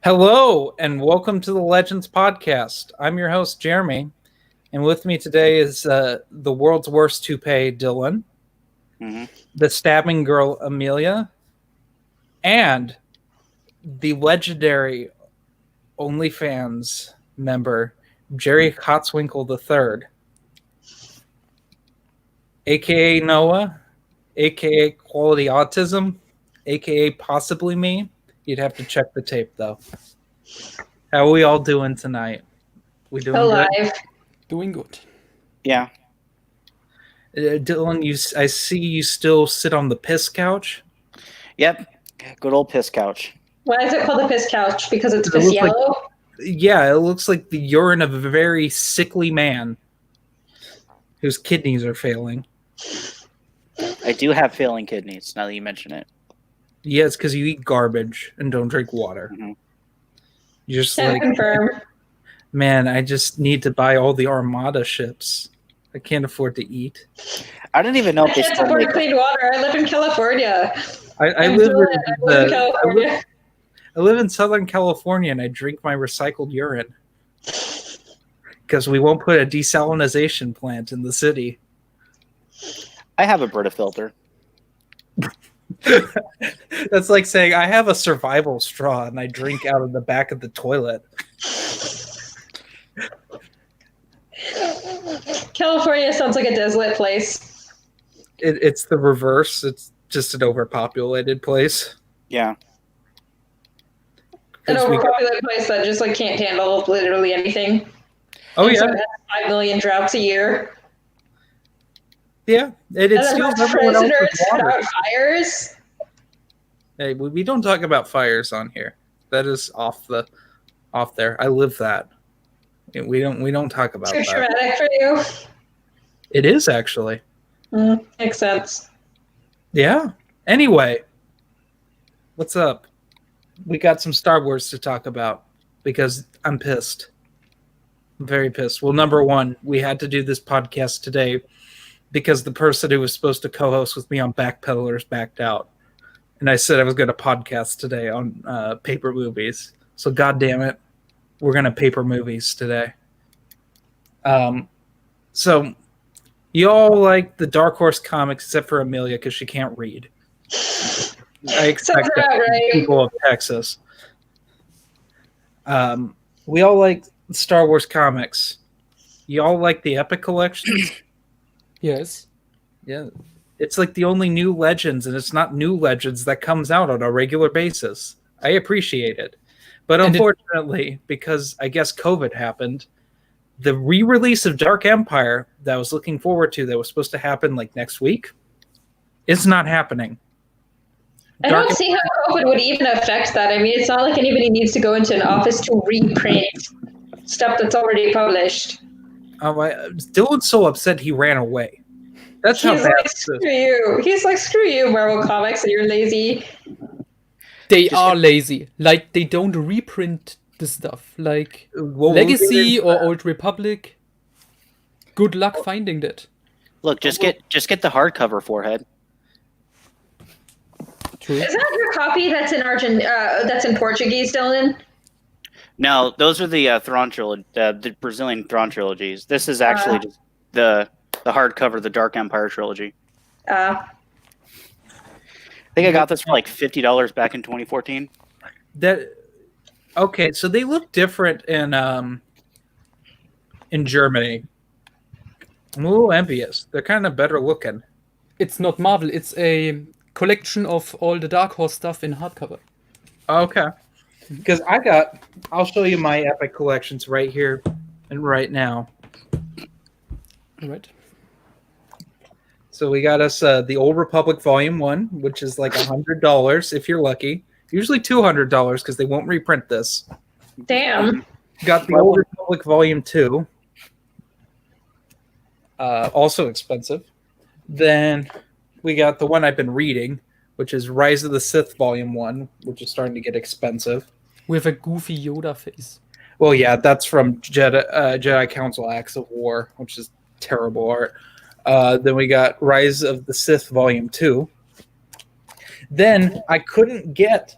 Hello, and welcome to the Legends Podcast. I'm your host, Jeremy, and with me today is the world's worst toupee, Dylan, the stabbing girl, Amelia, and the legendary OnlyFans member, Jerry Kotzwinkle III, a.k.a. Noah, a.k.a. Quality Autism, a.k.a. Possibly Me. You'd have to check the tape, though. How are we all doing tonight? We doing Alive. good? Doing good. Yeah. Dylan, I see you still sit on the piss couch. Yep. Good old piss couch. Why is it called the piss couch? Because it's It piss looks like- yellow? Yeah, it looks like the urine of a very sickly man whose kidneys are failing. I do have failing kidneys, now that you mention it. Yeah, it's because you eat garbage and don't drink water. Mhm. You're just Can like, confirm. man, I just need to buy all the Armada ships. I can't afford to eat. I don't even know I if they can't still afford make clean water. I live in California. I I'm live doing in it. I live in the, California. I live in Southern California and I drink my recycled urine because we won't put a desalinization plant in the city. I have a Brita filter. That's like saying I have a survival straw and I drink out of the back of the toilet. California sounds like a desolate place. It's the reverse. It's just an overpopulated place. Yeah. An 'Cause we got- overpopulated place that just like can't handle literally anything. oh And so yeah, it has 5 million droughts a year. yeah. It And then steals has everyone else's prisoners water. without fires. Hey, we don't talk about fires on here. That is off there. I live that. We don't talk about Too that. traumatic for you. It is actually. Makes sense. Yeah. Anyway, what's up? We got some Star Wars to talk about because I'm pissed. I'm very pissed. Well, number one, we had to do this podcast today because the person who was supposed to co-host with me on Backpedalers backed out. And I said I was going to podcast today on paper movies. So God damn it, we're going to paper movies today. So you all like the Dark Horse comics except for Amelia because she can't read. I expect Sounds that about from right. people of Texas. We all like Star Wars comics. You all like the Epic collections? Yes. Yeah. It's like the only new Legends, and it's not new Legends that comes out on a regular basis. I appreciate it. But And unfortunately, because I guess COVID happened, the re-release of Dark Empire that I was looking forward to that was supposed to happen like next week is not happening. I don't see how COVID would even affect that. I mean, it's not like anybody needs to go into an office to reprint stuff that's already published. Dylan's so upset he ran away. That's how He's bad like, this is. screw you. He's like, screw you, Marvel Comics, and you're lazy. They are lazy. Like, they don't reprint the stuff. Like, Well, Legacy or Old Republic. Good luck finding that. Look, just get the hardcover forehead. True. Is that your copy that's in that's in Portuguese, Dylan? No, those are the Thrawn trilogy, the Brazilian Thrawn trilogies. This is actually just the hardcover, the Dark Empire trilogy. I think I got this for like $50 back in 2014. Okay, so they look different in Germany. I'm a little envious. They're kind of better looking. It's not Marvel. It's a collection of all the Dark Horse stuff in hardcover. Okay. Because I'll show you my Epic collections right here and right now. All right. So we got us the Old Republic Volume 1, which is like $100 if you're lucky. Usually $200 because they won't reprint this. Damn. Got the Old Republic Volume 2. Also expensive. Then we got the one I've been reading, which is Rise of the Sith Volume 1, which is starting to get expensive. With a goofy Yoda face. Well, yeah, that's from Jedi Council Acts of War, which is terrible art. Then we got Rise of the Sith Volume 2. Then I couldn't get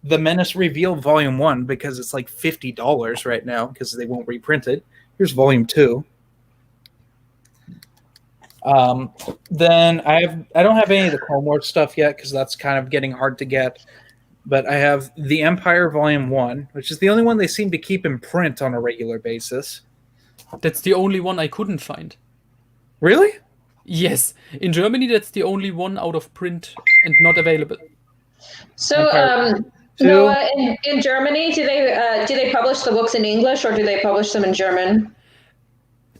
The Menace Revealed Volume 1 because it's like $50 right now because they won't reprint it. Here's Volume 2. Then I don't have any of the Clone Wars stuff yet because that's kind of getting hard to get. But I have The Empire Volume 1, which is the only one they seem to keep in print on a regular basis. That's the only one I couldn't find. Really? Yes. In Germany, that's the only one out of print and not available. So, Noah, in Germany, do they publish the books in English or do they publish them in German?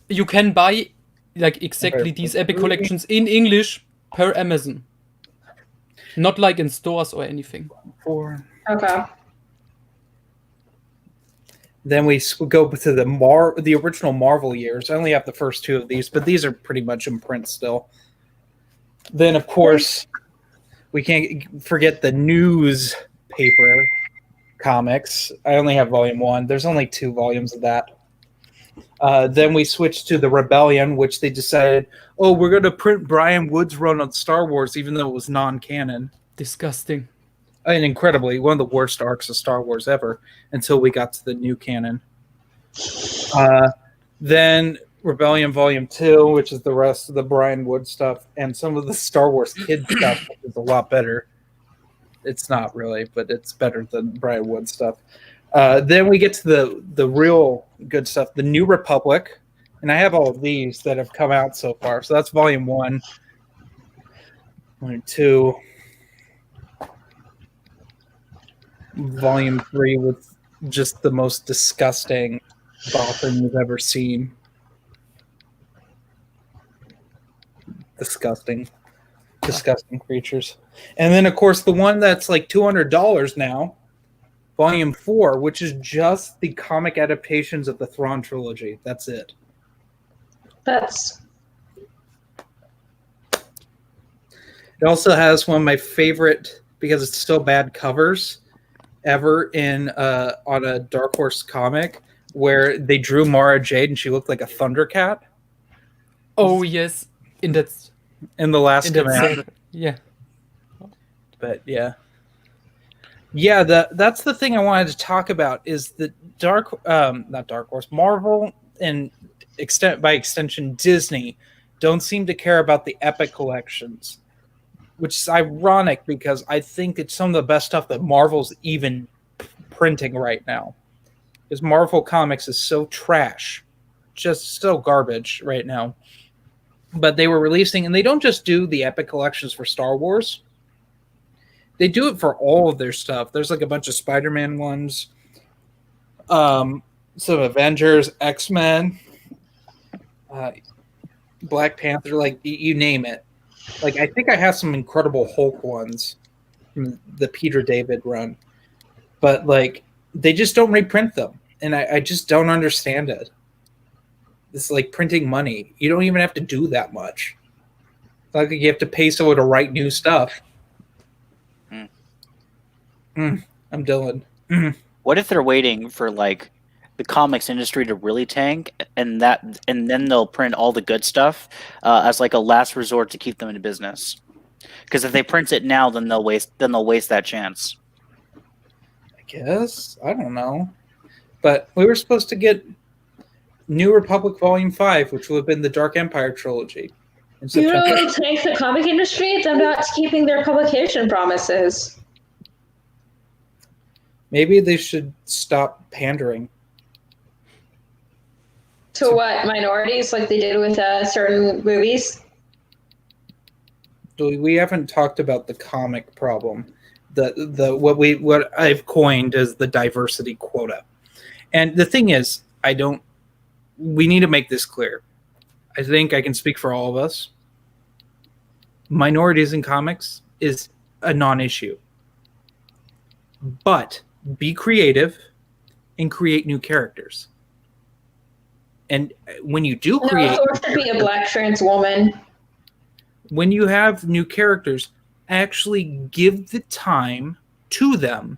You can buy like exactly these epic collections in English per Amazon. Not like in stores or anything. Okay. Then we go to the original Marvel years. I only have the first 2 of these, but these are pretty much in print still. Then, of course, we can't forget the newspaper comics. I only have Volume 1. There's only 2 volumes of that. Then we switched to the Rebellion, which they decided, we're going to print Brian Wood's run on Star Wars, even though it was non-canon. Disgusting. And incredibly, one of the worst arcs of Star Wars ever, until we got to the new canon. Then Rebellion Volume 2, which is the rest of the Brian Wood stuff, and some of the Star Wars kid stuff, which is a lot better. It's not really, but it's better than Brian Wood stuff. Then we get to the real good stuff, the New Republic, and I have all of these that have come out so far. So that's Volume 1, Volume 2, Volume 3 with just the most disgusting Bothan you've ever seen. Disgusting creatures. And then, of course, the one that's like $200 now, Volume 4, which is just the comic adaptations of the Thrawn trilogy. That's it. It also has one of my favorite, because it's still bad, covers ever on a Dark Horse comic, where they drew Mara Jade and she looked like a Thundercat. Oh yes, in the Last Command. Yeah. But yeah, that's the thing I wanted to talk about is the not Dark Horse, Marvel, and by extension Disney don't seem to care about the epic collections, which is ironic because I think it's some of the best stuff that Marvel's even printing right now. Because Marvel Comics is so trash, just so garbage right now. But they were releasing, and they don't just do the epic collections for Star Wars. They do it for all of their stuff. There's like a bunch of Spider-Man ones, some Avengers, X-Men, Black Panther, like you name it. Like I think I have some Incredible Hulk ones from the Peter David run, but like they just don't reprint them, and I just don't understand it. It's like printing money. You don't even have to do that much. It's like you have to pay someone to write new stuff. I'm Dylan. What if they're waiting for like the comics industry to really tank, and then they'll print all the good stuff as like a last resort to keep them in business? Because if they print it now, then they'll waste that chance. I guess I don't know, but we were supposed to get New Republic Volume 5, which would have been the Dark Empire trilogy. You know what tanks the comic industry? They're not keeping their publication promises. Maybe they should stop pandering. To what? Minorities, like they did with certain movies? We haven't talked about the comic problem. What I've coined as the diversity quota. And the thing is, we need to make this clear. I think I can speak for all of us. Minorities in comics is a non-issue. But be creative and create new characters. And when you do create... No, there should be a black trans woman. When you have new characters, actually give the time to them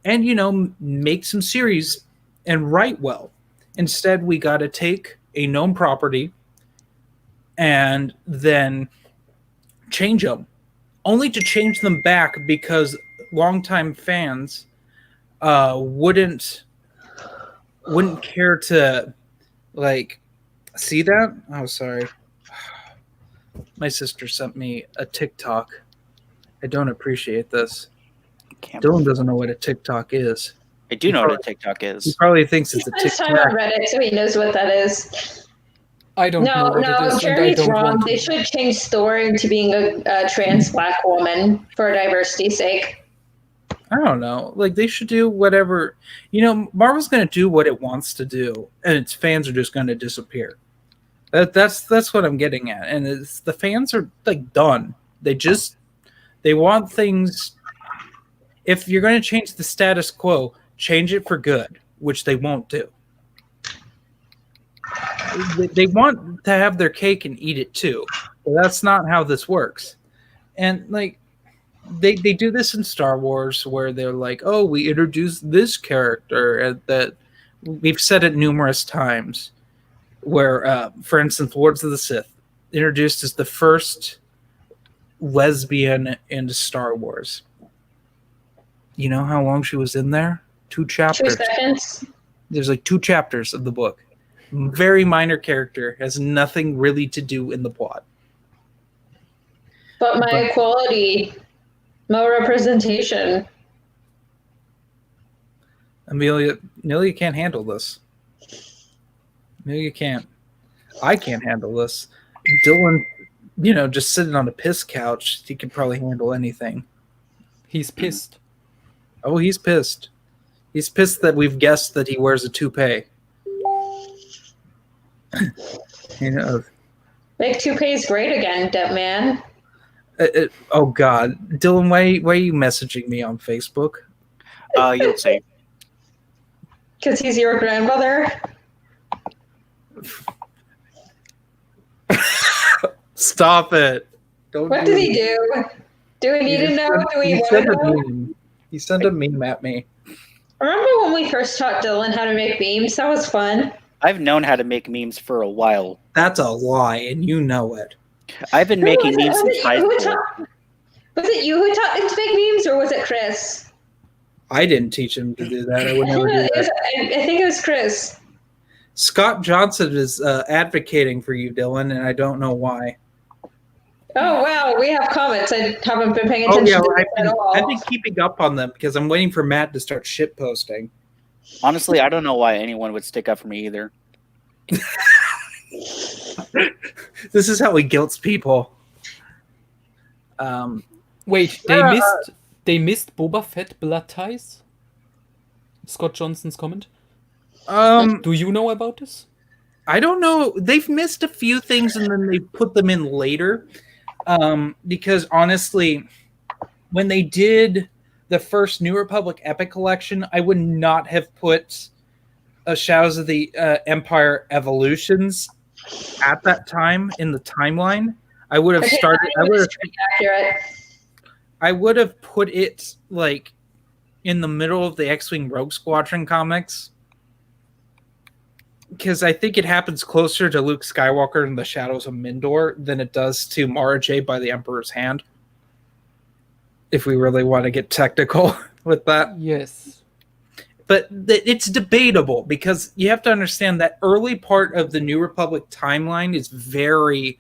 and, make some series and write well. Instead, we got to take a known property and then change them, only to change them back because longtime fans wouldn't care to like see that. Oh, sorry. My sister sent me a TikTok. I don't appreciate this. Dylan doesn't know what a TikTok is. I do know what a TikTok He is. probably thinks it's a He spends time TikTok. on Reddit, so he knows what that is. I don't know what it is, and I Jeremy's don't wrong. want They to. should change Thor to being a trans black woman for diversity's sake. I don't know. Like, they should do whatever. You know, Marvel's going to do what it wants to do, and its fans are just going to disappear. That's what I'm getting at. And it's, the fans are like done. They want things. If you're going to change the status quo, change it for good, which they won't do. They want to have their cake and eat it too. But that's not how this works. And like they do this in Star Wars where they're like, oh, we introduced this character, and that we've said it numerous times. Where, for instance, Lords of the Sith introduced as the first lesbian into Star Wars. You know how long she was in there? 2 chapters. 2 seconds. There's like 2 chapters of the book. Very minor character, has nothing really to do in the plot. But equality, no representation. Amelia can't handle this. Amelia can't. I can't handle this. Dylan, just sitting on a piss couch, he could probably handle anything. He's pissed. Oh, he's pissed. He's pissed that we've guessed that he wears a toupee. Make toupees great again, dead man. Oh God, Dylan, why are you messaging me on Facebook? You'll see. Because he's your grandmother. Stop it! Don't. What did he do? Do we need to know? Do we want to know? He sent a meme at me. Remember when we first taught Dylan how to make memes? That was fun. I've known how to make memes for a while. That's a lie, and you know it. I've been making memes since high school. Was it you who taught him to make memes, or was it Chris? I didn't teach him to do that. I would never do that. I think it was Chris. Scott Johnson is advocating for you, Dylan, and I don't know why. Oh, wow. We have comments. I haven't been paying attention to this at all. I've been keeping up on them because I'm waiting for Matt to start shit posting. Honestly, I don't know why anyone would stick up for me either. This is how he guilts people. Wait, they missed Boba Fett blood ties? Scott Johnson's comment. Do you know about this? I don't know. They've missed a few things and then they put them in later. Because honestly, when they did the first New Republic Epic Collection, I would not have put Shadows of the Empire Evolutions at that time in the timeline. I would have started. I would have put it like in the middle of the X-Wing Rogue Squadron comics, because I think it happens closer to Luke Skywalker in the Shadows of Mindor than it does to Mara Jade by the Emperor's Hand. If we really want to get technical with that. Yes. But it's debatable because you have to understand that early part of the New Republic timeline is very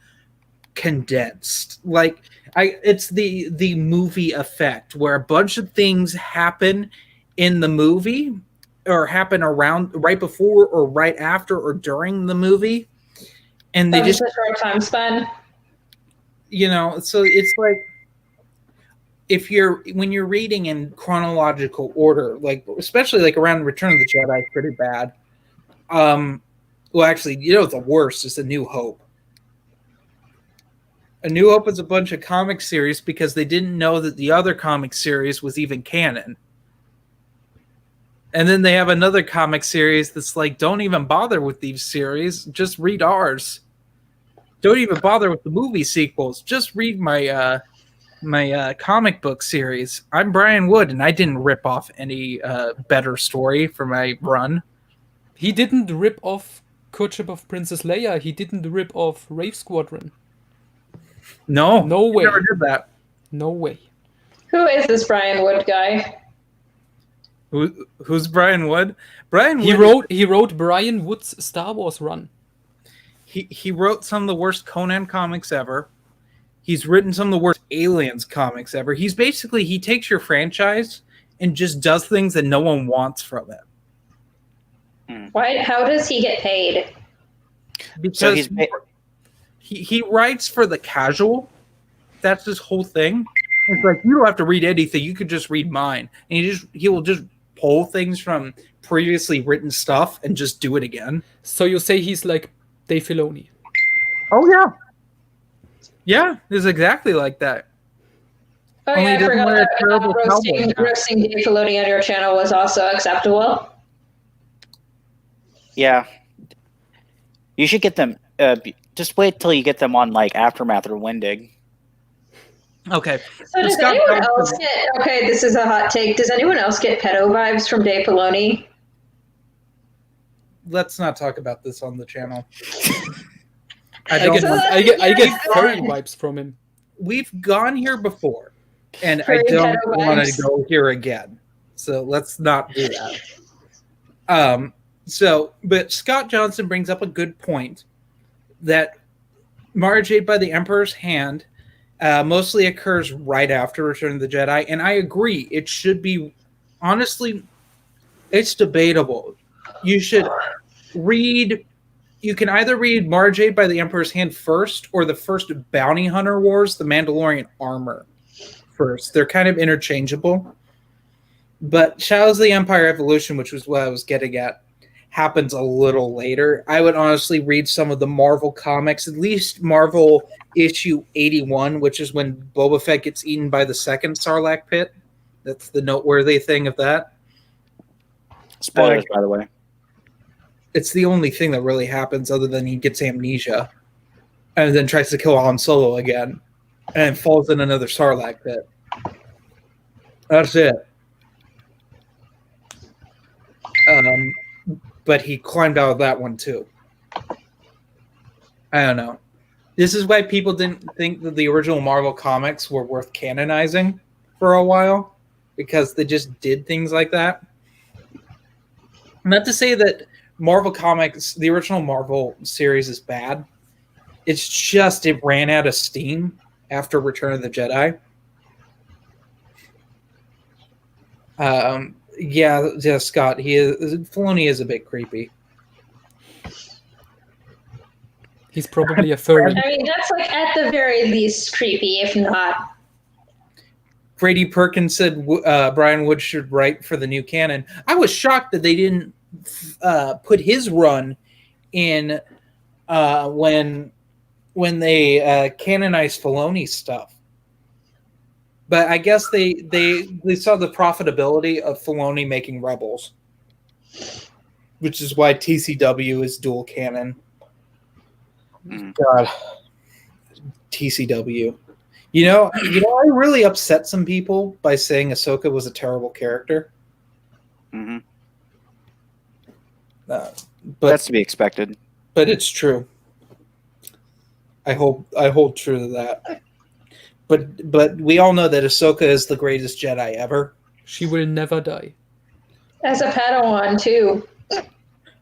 condensed. Like it's the movie effect where a bunch of things happen in the movie or happen around right before or right after or during the movie, and they just a short time span. So it's like when you're reading in chronological order, like especially like around Return of the Jedi, is pretty bad. Well, actually, the worst is A New Hope. A New Hope is a bunch of comic series because they didn't know that the other comic series was even canon. And then they have another comic series that's like, don't even bother with these series. Just read ours. Don't even bother with the movie sequels. Just read my comic book series. I'm Brian Wood, and I didn't rip off any better story for my run. He didn't rip off Courtship of Princess Leia. He didn't rip off Wraith Squadron. No way. Never did that. No way. Who is this Brian Wood guy? Who's Brian Wood? Brian Wood. He wrote Brian Wood's Star Wars run. He wrote some of the worst Conan comics ever. He's written some of the worst Aliens comics ever. He takes your franchise and just does things that no one wants from it. Why? How does he get paid? Because he writes for the casual. That's his whole thing. It's like, you don't have to read anything. You could just read mine. And he will just pull things from previously written stuff and just do it again. So you say he's like Dave Filoni? Oh, yeah. Yeah, it's exactly like that. Oh, yeah, I forgot that roasting Dave Filoni on your channel was also acceptable. Yeah. You should get them. Just wait till you get them on like Aftermath or Wendig. Okay. So does anyone else get... Okay, this is a hot take. Does anyone else get pedo vibes from Dave Filoni? Let's not talk about this on the channel. I get furry vibes from him. We've gone here before, and I don't want to go here again. So let's not do that. But Scott Johnson brings up a good point that Mara Jade by the Emperor's Hand mostly occurs right after Return of the Jedi, and I agree. It should be, honestly, it's debatable. You should read. You can either read Mara Jade by the Emperor's Hand first, or the first Bounty Hunter Wars, the Mandalorian Armor first. They're kind of interchangeable. But Shadows of the Empire Evolution, which was what I was getting at, happens a little later. I would honestly read some of the Marvel comics, at least Marvel issue 81, which is when Boba Fett gets eaten by the second Sarlacc pit. That's the noteworthy thing of that. Spoilers, by the way. It's the only thing that really happens other than he gets amnesia and then tries to kill Han Solo again and falls in another Sarlacc pit. That's it. But he climbed out of that one too. I don't know. This is why people didn't think that the original Marvel comics were worth canonizing for a while, because they just did things like that. Not to say that Marvel Comics, the original Marvel series, is bad. It's just it ran out of steam after Return of the Jedi. Yeah, Scott. Filoni is a bit creepy. He's probably a furry. I mean, that's like at the very least creepy, if not. Brady Perkins said Brian Wood should write for the new canon. I was shocked that they didn't put his run in when they canonized Filoni stuff. But I guess they saw the profitability of Filoni making Rebels, which is why TCW is dual canon. God, TCW. You know, I really upset some people by saying Ahsoka was a terrible character. Mm-hmm. But that's to be expected. But it's true. I hold true to that. But we all know that Ahsoka is the greatest Jedi ever. She will never die. As a Padawan too.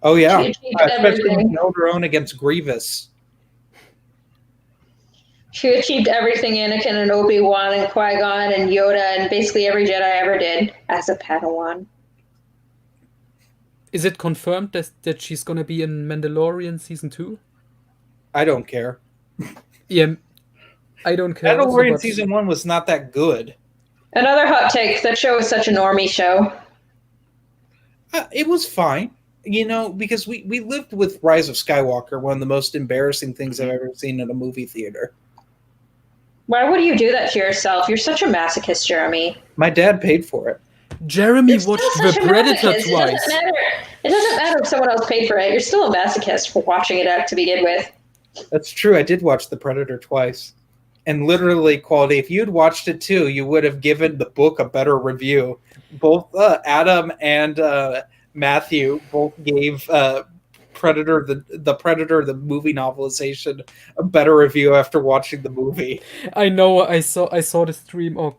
Oh yeah, especially when held her own against Grievous. She achieved everything Anakin and Obi-Wan and Qui-Gon and Yoda and basically every Jedi ever did as a Padawan. Is it confirmed that she's going to be in Mandalorian Season 2? I don't care. Yeah, I don't care. Mandalorian Season 1 was not that good. Another hot take. That show was such a normie show. It was fine. You know, because we lived with Rise of Skywalker, one of the most embarrassing things I've ever seen in a movie theater. Why would you do that to yourself? You're such a masochist, Jeremy. My dad paid for it. Jeremy watched The Predator twice. It doesn't matter if someone else paid for it. You're still a masochist for watching it to begin with. That's true. I did watch The Predator twice. And literally, Quality, if you'd watched it too, you would have given the book a better review. Both Adam and Matthew both gave Predator, the Predator, the movie novelization, a better review after watching the movie. I know. I saw the stream. Oh,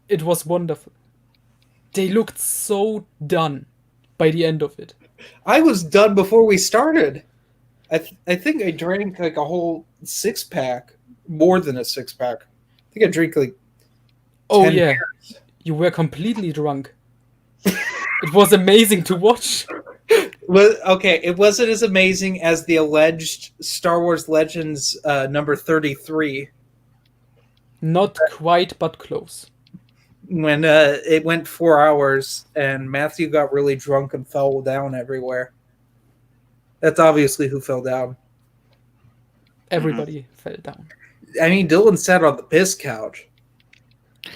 it was wonderful. They looked so done by the end of it. I was done before we started. I think I drank like a whole 6-pack, more than a 6-pack. I think I drank like 10 yeah, beers. You were completely drunk. It was amazing to watch. Well, okay, it wasn't as amazing as the alleged Star Wars Legends number 33. Not quite, but close. When it went 4 hours and Matthew got really drunk and fell down everywhere. That's obviously who fell down. Everybody fell down. I mean, Dylan sat on the piss couch.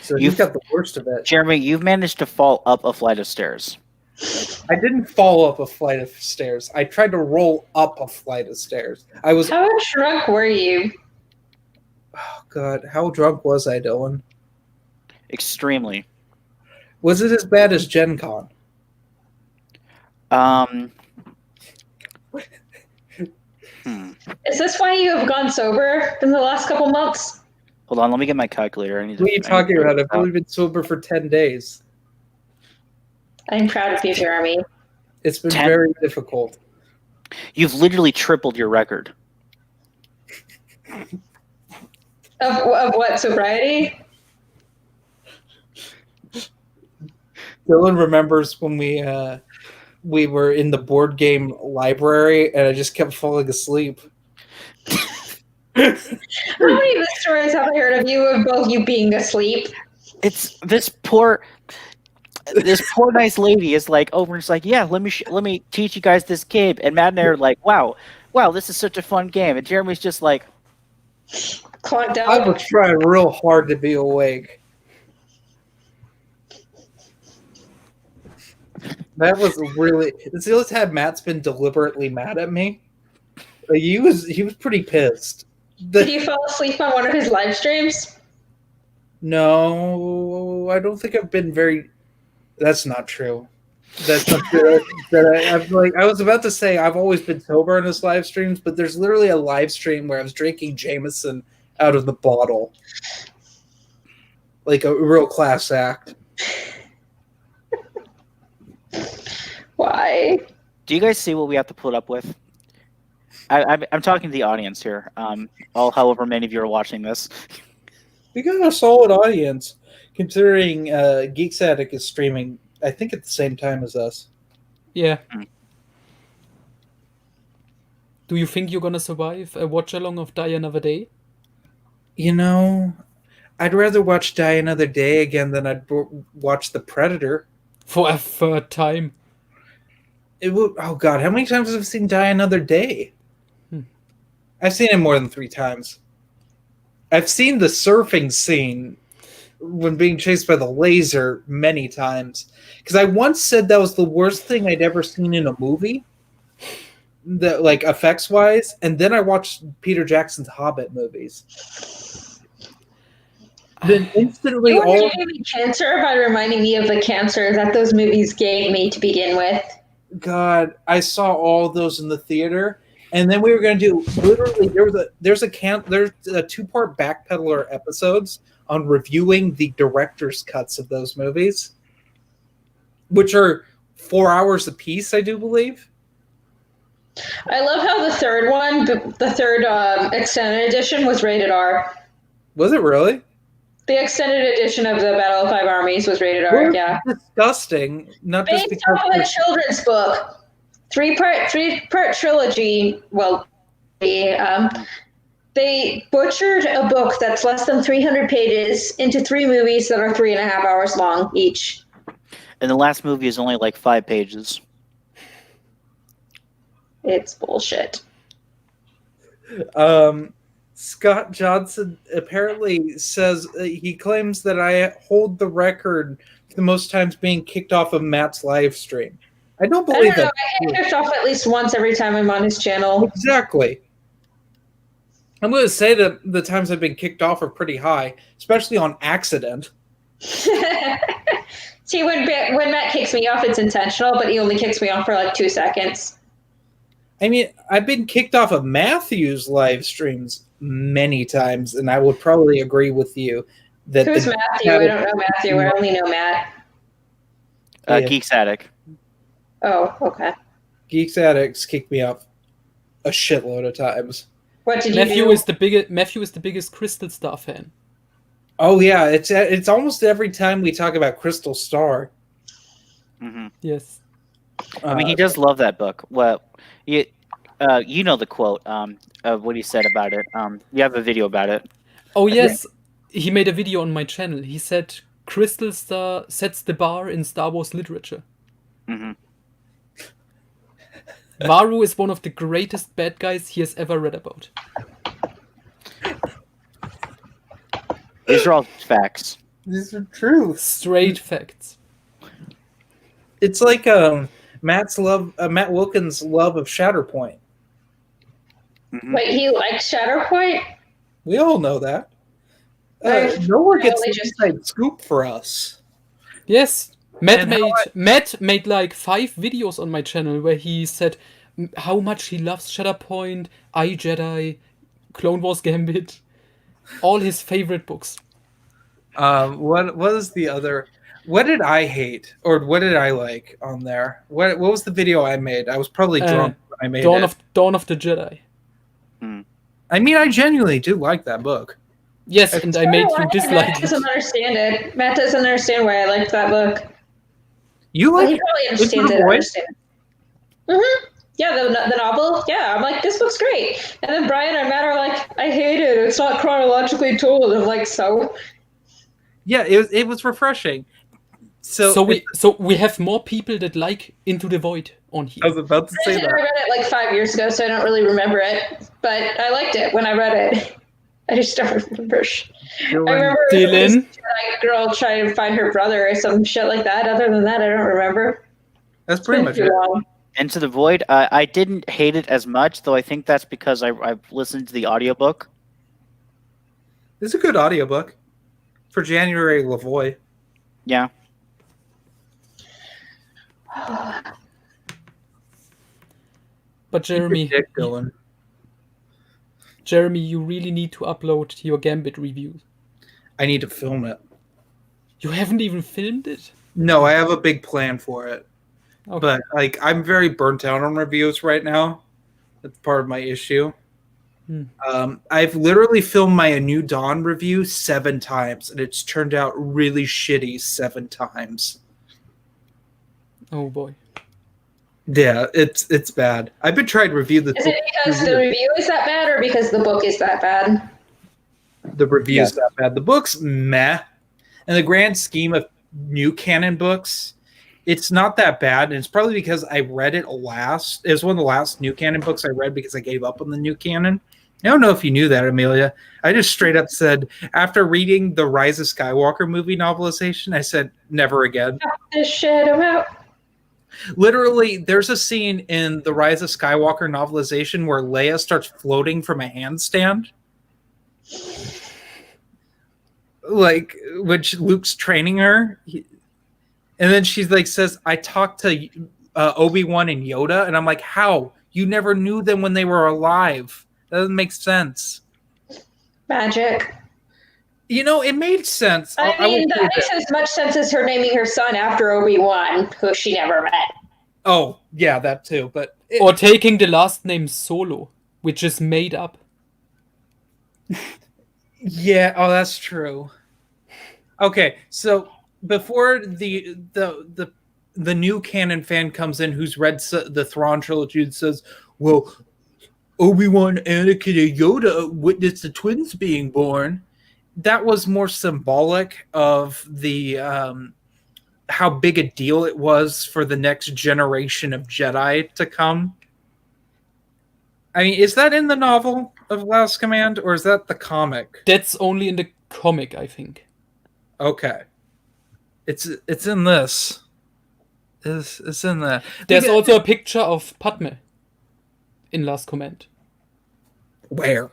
So you got the worst of it. Jeremy, you've managed to fall up a flight of stairs. I didn't fall up a flight of stairs. I tried to roll up a flight of stairs. How drunk were you? Oh, God. How drunk was I, Dylan? Extremely. Was it as bad as Gen Con? Is this why you have gone sober in the last couple months? Hold on, let me get my calculator. What are you talking about? I've only been sober for 10 days. I'm proud of you, Jeremy. It's been very difficult. You've literally tripled your record. Of what, sobriety? Dylan remembers when we were in the board game library and I just kept falling asleep. How many of the stories have I heard of you of both you being asleep? It's this poor nice lady is like over and it's like, yeah, let me teach you guys this game. And Matt and I are like, wow, this is such a fun game. And Jeremy's just like, clogged out. I was trying real hard to be awake. That was really. It's the only time Matt's been deliberately mad at me. He was pretty pissed. Did you fall asleep on one of his live streams? No, I don't think I've been very. That's not true. That's not true. I was about to say I've always been sober in his live streams, but there's literally a live stream where I was drinking Jameson out of the bottle, like a real class act. Why? Do you guys see what we have to put up with? I'm talking to the audience here. However many of you are watching this. We got a solid audience, considering Geeks Attic is streaming, I think, at the same time as us. Yeah. Do you think you're gonna survive a watch-along of Die Another Day? You know, I'd rather watch Die Another Day again than I'd watch The Predator. For a third time. Oh, God, how many times have I seen Die Another Day? I've seen it more than 3 times. I've seen the surfing scene when being chased by the laser many times. Because I once said that was the worst thing I'd ever seen in a movie, like effects-wise, and then I watched Peter Jackson's Hobbit movies. Then instantly you gave me cancer by reminding me of the cancer that those movies gave me to begin with. God, I saw all those in the theater, and then we were going to do literally there's a 2-part Backpedaler episodes on reviewing the director's cuts of those movies, which are 4 hours apiece, I do believe. I love how the third one, the third extended edition, was rated R. Was it really? The extended edition of the Battle of Five Armies was rated R. Yeah, disgusting. Not just based because off of a children's book, three-part trilogy. Well, they butchered a book that's less than 300 pages into 3 movies that are 3.5 hours long each. And the last movie is only like 5 pages. It's bullshit. Scott Johnson apparently says he claims that I hold the record for the most times being kicked off of Matt's live stream. I don't believe that. I get kicked off at least once every time I'm on his channel. Exactly. I'm going to say that the times I've been kicked off are pretty high, especially on accident. See, when Matt kicks me off, it's intentional, but he only kicks me off for like 2 seconds. I mean, I've been kicked off of Matthew's live streams many times, and I would probably agree with you. that Who's Matthew? I don't know Matthew. I only know Matt. Yeah. Geeks Attic. Oh, okay. Geeks Addicts kicked me out a shitload of times. What did you Matthew do? Matthew is the biggest Crystal Star fan. Oh yeah, it's almost every time we talk about Crystal Star. Mm-hmm. Yes. I mean, he does love that book. Well, you know the quote of what he said about it. You have a video about it. Oh yes, he made a video on my channel. He said Crystal Star sets the bar in Star Wars literature. Mm-hmm. Varu is one of the greatest bad guys he has ever read about. These are all facts. These are truths. Straight facts. It's like Matt Wilkins' love of Shatterpoint. Mm-hmm. Wait, he likes Shatterpoint? We all know that. Right. No one gets Really the just- inside scoop for us. Yes, Matt And how made like 5 videos on my channel where he said how much he loves Shatterpoint, iJedi, Clone Wars Gambit, all his favorite books. What is the other? What did I hate or what did I like on there? What was the video I made? I was probably drunk when I made it. Dawn of the Jedi. I mean, I genuinely do like that book. Yes, and I made you dislike Matt it. doesn't understand it. Matt doesn't understand why I liked that book. You Well, he like probably Into understands the it. I Void? understand. Mm-hmm. Yeah, the novel. Yeah, I'm like, this book's great. And then Brian and Matt are like, I hate it. It's not chronologically told. I'm like, so? Yeah, it was refreshing. So we have more people that like Into the Void on here. I was about to say I that. read it like 5 years ago, so I don't really remember it. But I liked it when I read it. I just don't remember. I remember Dylan? this girl trying to find her brother or some shit like that. Other than that, I don't remember. That's pretty much Too it. long. Into the Void. I didn't hate it as much, though. I think that's because I've listened to the audiobook. It's a good audiobook for January Lavoie. Yeah. But Jeremy, Dick, Dylan. Jeremy, you really need to upload your Gambit review. I need to film it. You haven't even filmed it? No, I have a big plan for it. Okay. But like I'm very burnt out on reviews right now. That's part of my issue. I've literally filmed my A New Dawn review 7 times, and it's turned out really shitty 7 times. Oh boy. Yeah, it's bad. I've been trying to review the Is it because the review is that bad or because the book is that bad? the reviews that bad. The book's meh. In the grand scheme of new canon books, it's not that bad. And it's probably because I read it last. It was one of the last new canon books I read because I gave up on the new canon. I don't know if you knew that, Amelia. I just straight up said, after reading the Rise of Skywalker movie novelization, I said, never again. Cut this shit out. Literally, there's a scene in the Rise of Skywalker novelization where Leia starts floating from a handstand. Like, which Luke's training her. And then she's like, says, I talked to Obi-Wan and Yoda. And I'm like, how? You never knew them when they were alive. That doesn't make sense. Magic. You know, it made sense. I mean, that makes as much sense as her naming her son after Obi-Wan, who she never met. Oh, yeah, that too. But Or taking the last name Solo, which is made up. yeah, oh, that's true. Okay, so before the new canon fan comes in who's read the Thrawn trilogy and says, well, Obi-Wan, Anakin, and Yoda witnessed the twins being born, that was more symbolic of the how big a deal it was for the next generation of Jedi to come. I mean, is that in the novel of Last Command, or is that the comic? That's only in the comic, I think. Okay. It's in this. It's in there. There's also a picture of Padme in Last Command. Where?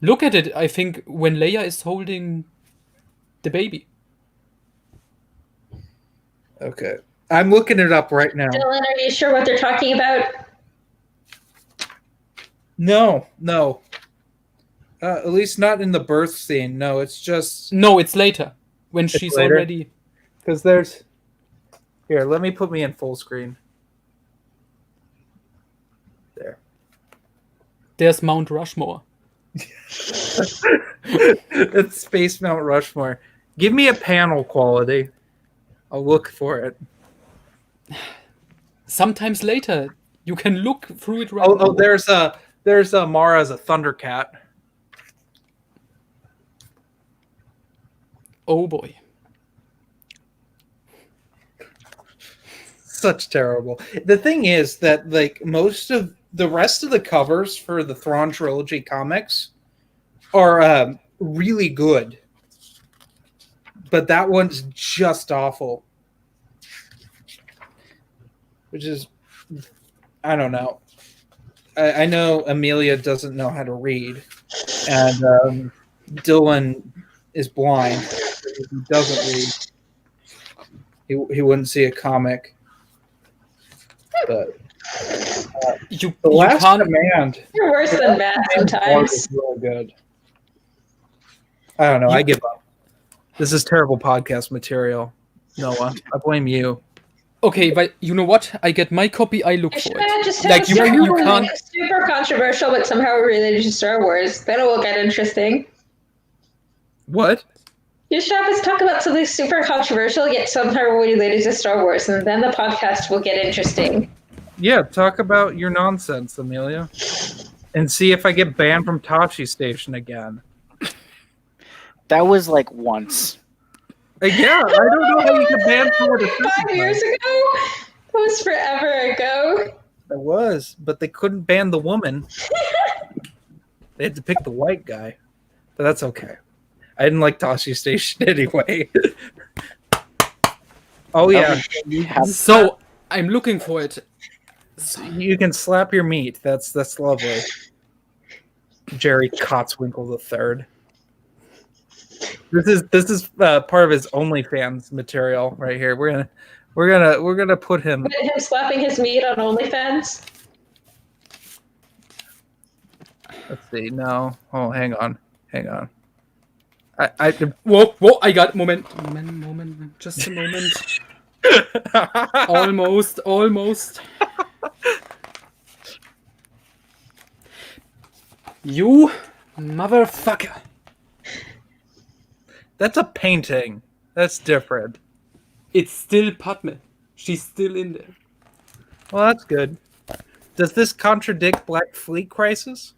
Look at it, I think, when Leia is holding the baby. Okay. I'm looking it up right now. Dylan, are you sure what they're talking about? No. At least not in the birth scene. No, it's just No, it's later when she's later? already. because there's. Here, let me put me in full screen. There. There's Mount Rushmore. It's Space Mount Rushmore. Give me a panel quality. I'll look for it. Sometimes later, you can look through it right Oh, now. there's Mara as a Thundercat. Oh boy. Such terrible. The thing is that like most of the rest of the covers for the Thrawn trilogy comics are really good, but that one's just awful. Which is, I don't know. I know Amelia doesn't know how to read, and Dylan is blind. If he doesn't read, he wouldn't see a comic. But You The Last can't. Command You're worse than Matt sometimes. is really good. I don't know. I give up. This is terrible podcast material, Noah. I blame you. Okay, but you know what? I get my copy. I look for Should it. just Like, have you something can't- like super controversial, but somehow related to Star Wars. Then it will get interesting. What? You should have us talk about something super controversial, yet somehow related to Star Wars, and then the podcast will get interesting. Yeah, talk about your nonsense, Amelia, and see if I get banned from Tachi Station again. That was like once. Yeah, I don't know how you get banned for it. a second 5 years time. ago? That was forever ago. It was, but they couldn't ban the woman. They had to pick the white guy, but that's okay. I didn't like Tashi Station anyway. Oh yeah, So I'm looking for it. you can slap your meat. That's lovely. Jerry Cotswinkle III. This is part of his OnlyFans material right here. We're gonna put him. With him slapping his meat on OnlyFans. Let's see. No. Oh, hang on. Whoa! I got moment. Just a moment. Almost. You motherfucker! That's a painting. That's different. It's still Padme. She's still in there. Well, that's good. Does this contradict Black Fleet Crisis?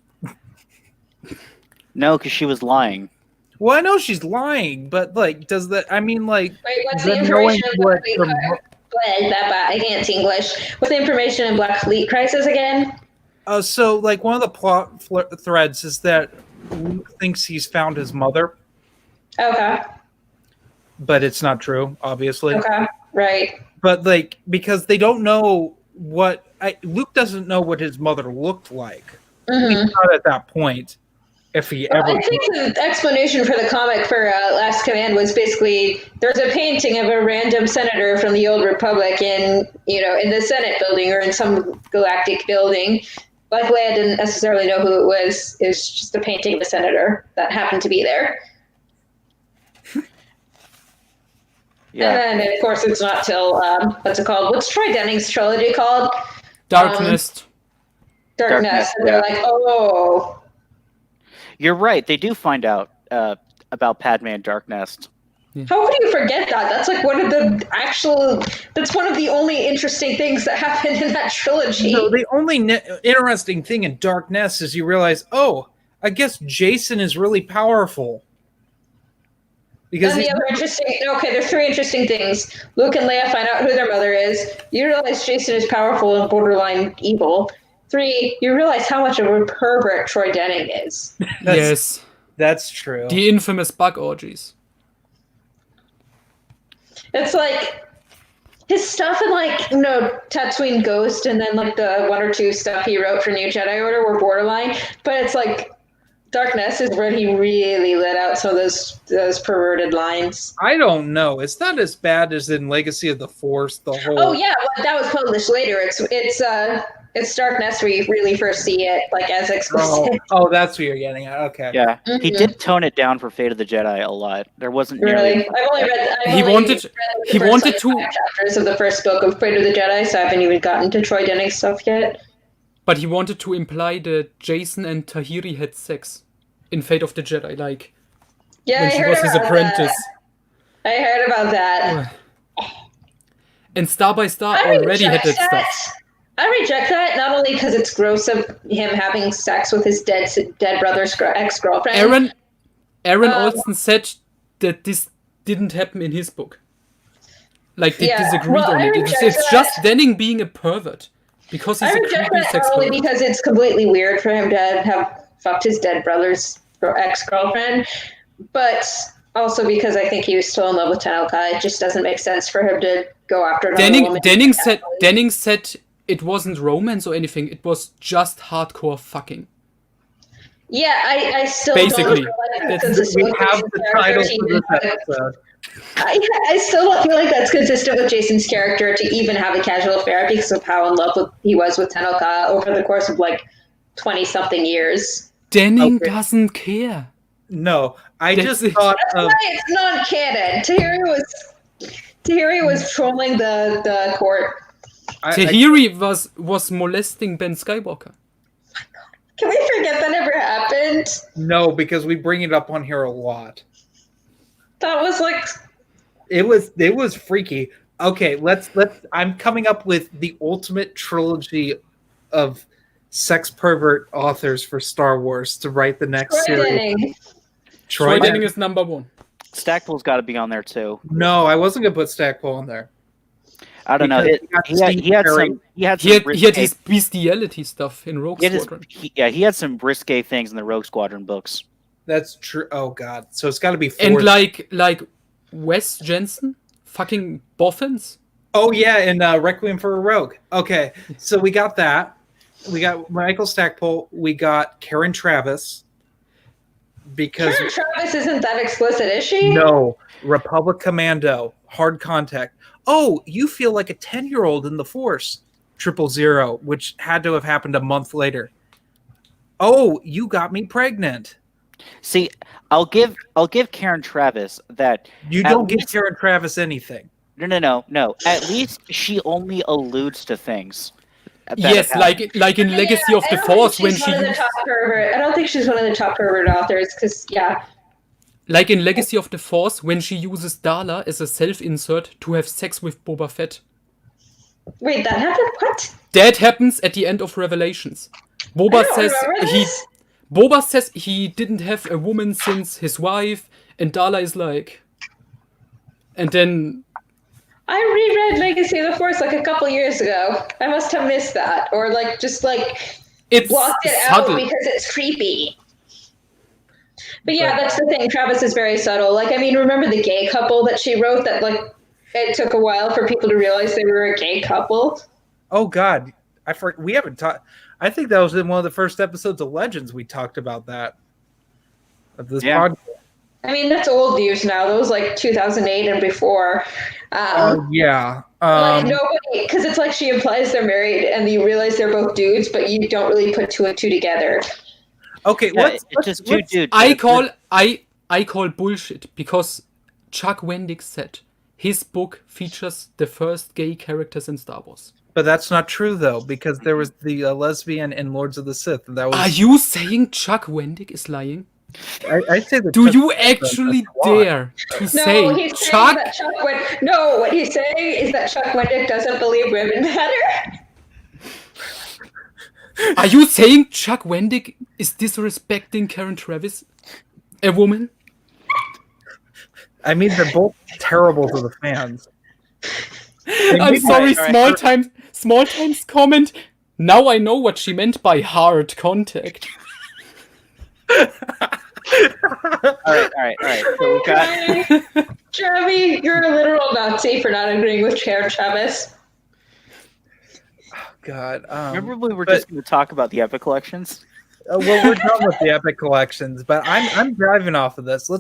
No, because she was lying. Well, I know she's lying, but like, does that? I mean, like, Wait, what's the the knowing information in what Black Fleet from- Crisis? I can't English. What's the information in Black Fleet Crisis again? So like one of the plot threads is that Luke thinks he's found his mother, Okay. but it's not true, obviously. Okay. Right. But like, because they don't know what Luke doesn't know what his mother looked like. He's not at that point. If he ever, I think the explanation for the comic for Last Command was basically there's a painting of a random senator from the Old Republic in the Senate building or in some galactic building. Like Leia didn't necessarily know who it was. It was just a painting of a senator that happened to be there. Yeah. And then, of course, it's not till what's it called? What's Troy Denning's trilogy called? Darkness. Darkness. And they're like, oh. You're right. They do find out about Padme and Dark Nest. How could you forget that? That's like one of the only interesting things that happened in that trilogy. no, the only interesting thing in Dark Nest is you realize, oh, I guess Jason is really powerful. Because And the other there's 3 interesting things. Luke and Leia find out who their mother is. You realize Jason is powerful and borderline evil. 3, you realize how much of a pervert Troy Denning is. Yes. that's true. The infamous bug orgies. It's like his stuff in Tatooine Ghost and then like the 1 or 2 stuff he wrote for New Jedi Order were borderline, but it's like Darkness is where he really let out some of those perverted lines. I don't know. It's not as bad as in Legacy of the Force. The whole Oh yeah, well, that was published later. It's It's Darkness where you really first see it, like as explicit. Oh, that's what you're getting at. Okay. Yeah, he Mhm. did tone it down for Fate of the Jedi a lot. There wasn't Really, nearly. I've only read. He wanted to, 5 chapters of the first book of Fate of the Jedi, so I haven't even gotten to Troy Denning stuff yet. but he wanted to imply that Jason and Tahiri had sex in Fate of the Jedi, like Yeah, when I she heard was his about apprentice. that. I heard about that. And Star by Star I already had reject that that. stuff. I reject that not only because it's gross of him having sex with his dead brother's ex-girlfriend. Aaron Olson said that this didn't happen in his book. Like they Yeah, disagreed well, on I it. reject It's that. just Denning being a pervert because he's I a reject creepy that sex not only pervert. because it's completely weird for him to have fucked his dead brother's ex-girlfriend, but also because I think he was still in love with Tenoka. It just doesn't make sense for him to go after another woman. Denning said it wasn't romance or anything. It was just hardcore fucking. Yeah, I still Basically, don't feel like that's- We have the title for this episode. I still don't feel like that's consistent with Jason's character to even have a casual affair because of how in love he was with Tenoka over the course of like 20-something years. Denning Okay. doesn't care. No, I That's just it. thought That's of. why it's non-canon. Tahiri was trolling the court. Tahiri was molesting Ben Skywalker. Can we forget that ever happened? No, because we bring it up on here a lot. That was like It was freaky. Okay, let's. I'm coming up with the ultimate trilogy of sex pervert authors for Star Wars to write the next Troy series. Denning. Troy Denning is number one. Stackpole's got to be on there too. No, I wasn't gonna put Stackpole on there. I don't know. Because He had some. He had some. He had his bestiality stuff in Rogue Squadron. He had some risque things in the Rogue Squadron books. That's true. Oh God, so it's got to be four. And like Wes Jensen, fucking boffins. Oh yeah, and Requiem for a Rogue. Okay, so we got that. We got Michael Stackpole. We got Karen Travis. Because Karen Travis isn't that explicit, is she? no, Republic Commando, Hard Contact. Oh, you feel like a 10-year-old in the Force. 000, which had to have happened a month later. Oh, you got me pregnant. See, I'll give Karen Travis that. You don't give Karen Travis anything. No. At least she only alludes to things. Yes, like in Legacy of the Force when she I don't think she's one of the top pervert authors because like in Legacy of the Force when she uses Darla as a self-insert to have sex with Boba Fett. Wait, that happened? What? That happens at the end of Revelations. Boba says he didn't have a woman since his wife, and Darla is like, and then I reread Legacy of the Force like a couple years ago. I must have missed that, or it's blocked it subtle. out because it's creepy. But yeah, that's the thing. Travis is very subtle. Like, I mean, remember the gay couple that she wrote that it took a while for people to realize they were a gay couple? Oh God, we haven't talked. I think that was in one of the first episodes of Legends. We talked about that of this podcast. I mean, that's old news now. That was like 2008 and before. Yeah. Nobody, because it's like she implies they're married, and you realize they're both dudes, but you don't really put two and two together. Okay, it's just two dudes. I call bullshit because Chuck Wendig said his book features the first gay characters in Star Wars. But that's not true though, because there was the lesbian in Lords of the Sith. And that was. Are you saying Chuck Wendig is lying? I say that. Do you actually dare to say Chuck? No, what he's saying is that Chuck Wendig doesn't believe women matter. Are you saying Chuck Wendig is disrespecting Karen Travis, a woman? I mean, they're both terrible to the fans. I'm sorry, small times comment. Now I know what she meant by hard contact. All right. So we got Jeremy, you're a literal Nazi for not agreeing with Karen Travis. Oh, God. Remember we were just going to talk about the Epic collections? Well, we're done with the Epic collections, but I'm driving off of this.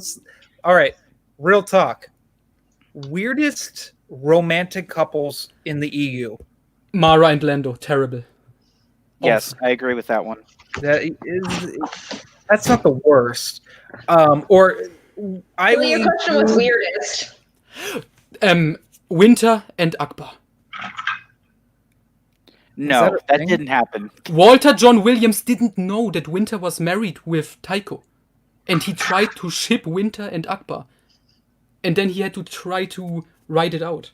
All right, real talk. Weirdest romantic couples in the EU. Mara and Lando, terrible. Yes, I agree with that one. That's not the worst. Your question was weirdest. Winter and Akbar. No, that didn't happen. Walter John Williams didn't know that Winter was married with Tycho. And he tried to ship Winter and Akbar. And then he had to try to write it out.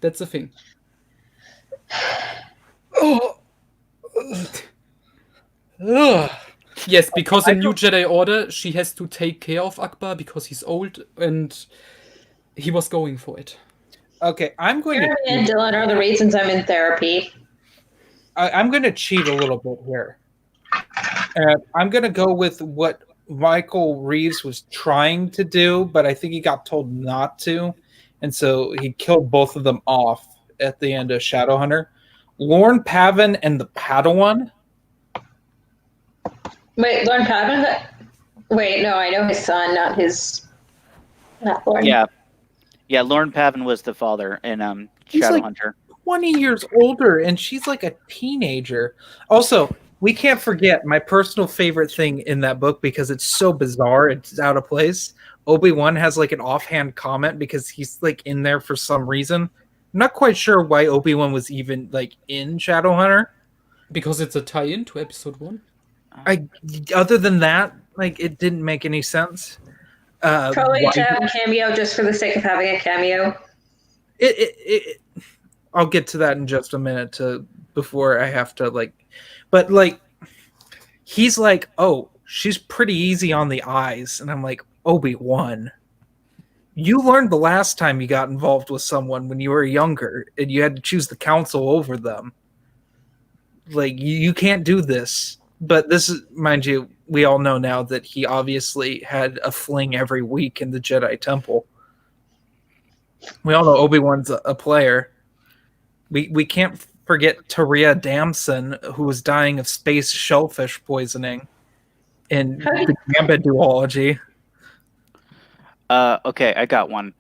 That's the thing. Yes, because in New Jedi Order, she has to take care of Akbar because he's old and he was going for it. Okay, I'm going Jeremy and Dylan are the reasons I'm in therapy. I'm going to cheat a little bit here. I'm going to go with what Michael Reeves was trying to do, but I think he got told not to. And so he killed both of them off at the end of Shadowhunter. Lorne Pavin and the Padawan. Wait, Lorne Pavin? Wait, no, I know his son, not Lorne. Yeah, Lorne Pavin was the father in Shadowhunter. Like 20 years older, and she's like a teenager. Also, we can't forget my personal favorite thing in that book because it's so bizarre, it's out of place. Obi-Wan has like an offhand comment because he's like in there for some reason. I'm not quite sure why Obi-Wan was even like in Shadowhunter. Because it's a tie-in to episode 1. Other than that, like it didn't make any sense. Probably to have a cameo just for the sake of having a cameo. I'll get to that in just a minute before I have to but like he's like, oh, she's pretty easy on the eyes, and I'm like, Obi-Wan, you learned the last time you got involved with someone when you were younger and you had to choose the council over them. Like you can't do this. But this is, mind you, we all know now that he obviously had a fling every week in the Jedi Temple. We all know Obi-Wan's a player. We can't forget Taria Damson, who was dying of space shellfish poisoning in the Gambit duology. Okay, I got one.